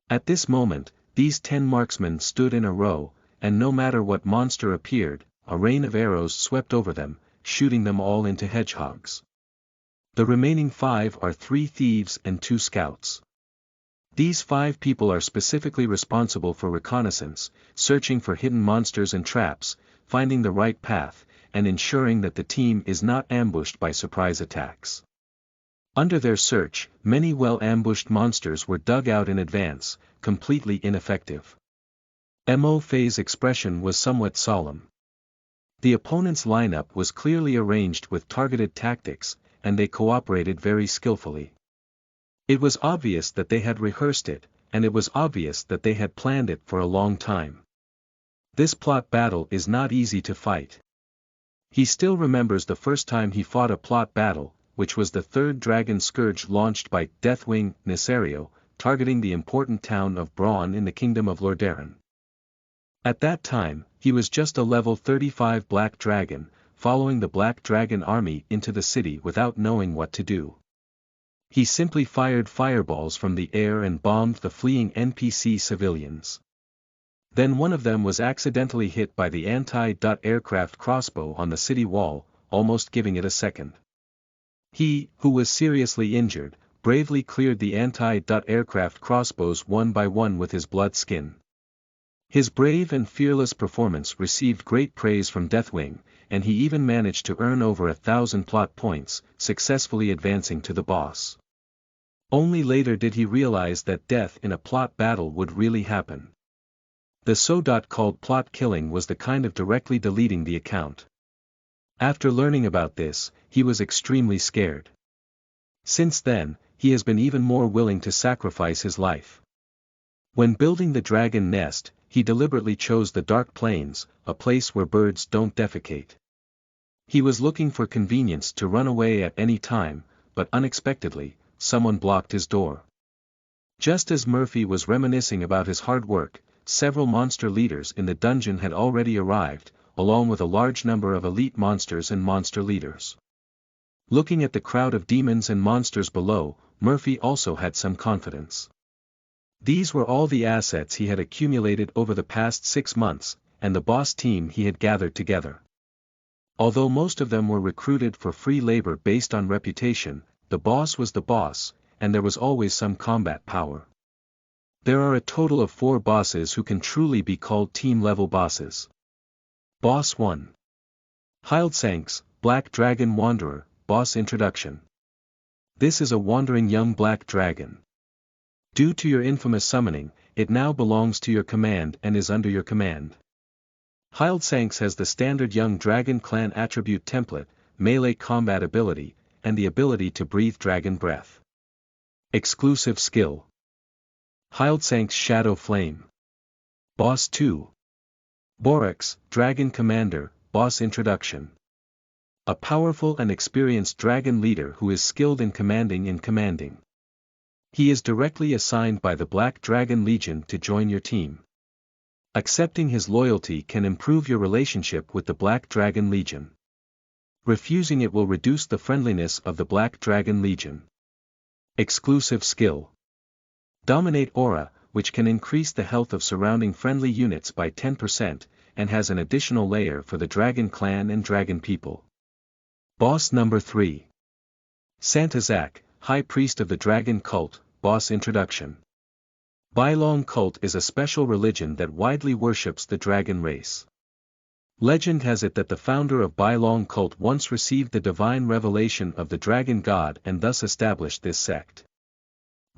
At this moment, these 10 marksmen stood in a row, and no matter what monster appeared, a rain of arrows swept over them, shooting them all into hedgehogs. The remaining 5 are 3 thieves and 2 scouts. These 5 people are specifically responsible for reconnaissance, searching for hidden monsters and traps, finding the right path, and ensuring that the team is not ambushed by surprise attacks. Under their search, many well-ambushed monsters were dug out in advance, completely ineffective. Mo-Fei's expression was somewhat solemn. The opponent's lineup was clearly arranged with targeted tactics, and they cooperated very skillfully. It was obvious that they had rehearsed it, and it was obvious that they had planned it for a long time. This plot battle is not easy to fight. He still remembers the first time he fought a plot battle, which was the 3rd Dragon Scourge launched by Deathwing Nesario, targeting the important town of Braun in the Kingdom of Lordaeron. At that time, he was just a level 35 Black Dragon, following the Black Dragon army into the city without knowing what to do. He simply fired fireballs from the air and bombed the fleeing NPC civilians. Then one of them was accidentally hit by the anti-aircraft crossbow on the city wall, almost giving it a second. He, who was seriously injured, bravely cleared the anti-aircraft crossbows one by one with his blood skin. His brave and fearless performance received great praise from Deathwing, and he even managed to earn over 1,000 plot points, successfully advancing to the boss. Only later did he realize that death in a plot battle would really happen. The so-called plot killing was the kind of directly deleting the account. After learning about this, he was extremely scared. Since then, he has been even more willing to sacrifice his life. When building the dragon nest, he deliberately chose the Dark Plains, a place where birds don't defecate. He was looking for convenience to run away at any time, but unexpectedly, someone blocked his door. Just as Murphy was reminiscing about his hard work, several monster leaders in the dungeon had already arrived, along with a large number of elite monsters and monster leaders. Looking at the crowd of demons and monsters below, Murphy also had some confidence. These were all the assets he had accumulated over the past 6 months, and the boss team he had gathered together. Although most of them were recruited for free labor based on reputation, the boss was the boss, and there was always some combat power. There are a total of 4 bosses who can truly be called team-level bosses. Boss 1. Hildsanks, Black Dragon Wanderer, Boss Introduction. This is a wandering young black dragon. Due to your infamous summoning, it now belongs to your command and is under your command. Hildsanks has the standard young dragon clan attribute template, melee combat ability, and the ability to breathe dragon breath. Exclusive skill. Hildsanks Shadow Flame. Boss 2. Borax, Dragon Commander, Boss Introduction. A powerful and experienced dragon leader who is skilled in commanding. He is directly assigned by the Black Dragon Legion to join your team. Accepting his loyalty can improve your relationship with the Black Dragon Legion. Refusing it will reduce the friendliness of the Black Dragon Legion. Exclusive skill. Dominate Aura, which can increase the health of surrounding friendly units by 10%, and has an additional layer for the Dragon Clan and Dragon People. Boss number 3. Santa Zack, High Priest of the Dragon Cult, Boss Introduction. Bailong Cult is a special religion that widely worships the dragon race. Legend has it that the founder of Bailong Cult once received the divine revelation of the dragon god and thus established this sect.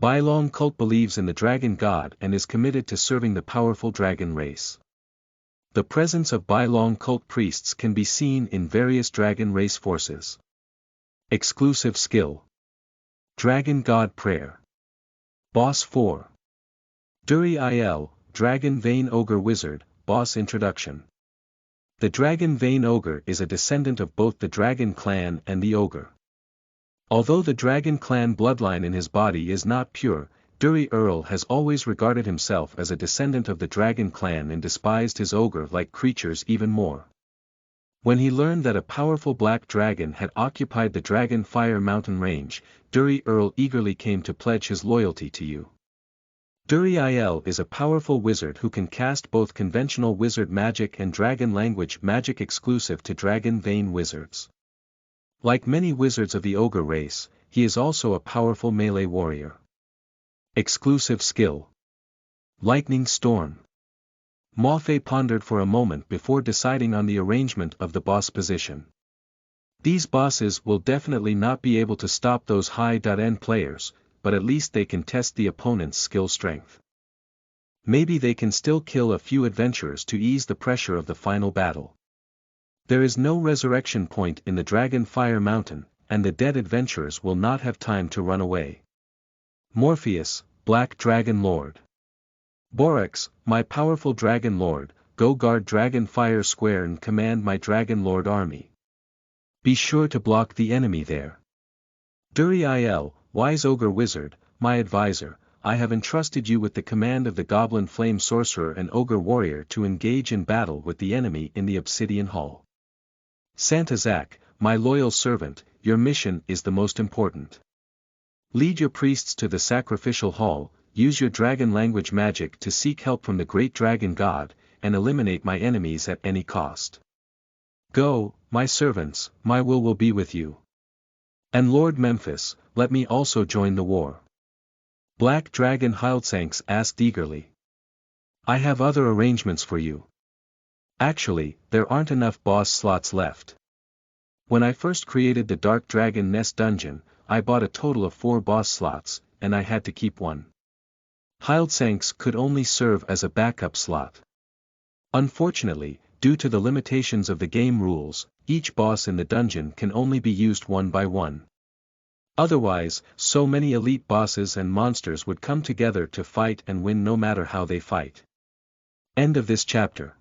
Bailong Cult believes in the dragon god and is committed to serving the powerful dragon race. The presence of Bailong Cult priests can be seen in various dragon race forces. Exclusive skill. Dragon God Prayer. Boss 4. Duri Il, Dragon Vein Ogre Wizard, Boss Introduction. The Dragon Vein Ogre is a descendant of both the Dragon Clan and the Ogre. Although the Dragon Clan bloodline in his body is not pure, Duri Earl has always regarded himself as a descendant of the Dragon Clan and despised his ogre-like creatures even more. When he learned that a powerful black dragon had occupied the Dragon Fire Mountain range, Duri Earl eagerly came to pledge his loyalty to you. Duri Il is a powerful wizard who can cast both conventional wizard magic and dragon language magic exclusive to Dragon Vein wizards. Like many wizards of the ogre race, he is also a powerful melee warrior. Exclusive skill. Lightning Storm. Mafe pondered for a moment before deciding on the arrangement of the boss position. These bosses will definitely not be able to stop those high-end players, but at least they can test the opponent's skill strength. Maybe they can still kill a few adventurers to ease the pressure of the final battle. There is no resurrection point in the Dragon Fire Mountain, and the dead adventurers will not have time to run away. Morpheus, Black Dragon Lord. Borax, my powerful Dragon Lord, go guard Dragon Fire Square and command my Dragon Lord army. Be sure to block the enemy there. Duri Il, Wise Ogre Wizard, my advisor, I have entrusted you with the command of the Goblin Flame Sorcerer and Ogre Warrior to engage in battle with the enemy in the Obsidian Hall. Santa Zack, my loyal servant, your mission is the most important. Lead your priests to the sacrificial hall, use your dragon language magic to seek help from the great dragon god, and eliminate my enemies at any cost. Go, my servants, my will be with you. And Lord Memphis, let me also join the war. Black Dragon Hildsanks asked eagerly. I have other arrangements for you. Actually, there aren't enough boss slots left. When I first created the Dark Dragon Nest dungeon, I bought a total of 4 boss slots, and I had to keep one. Hildsanks could only serve as a backup slot. Unfortunately, due to the limitations of the game rules, each boss in the dungeon can only be used one by one. Otherwise, so many elite bosses and monsters would come together to fight and win no matter how they fight. End of this chapter.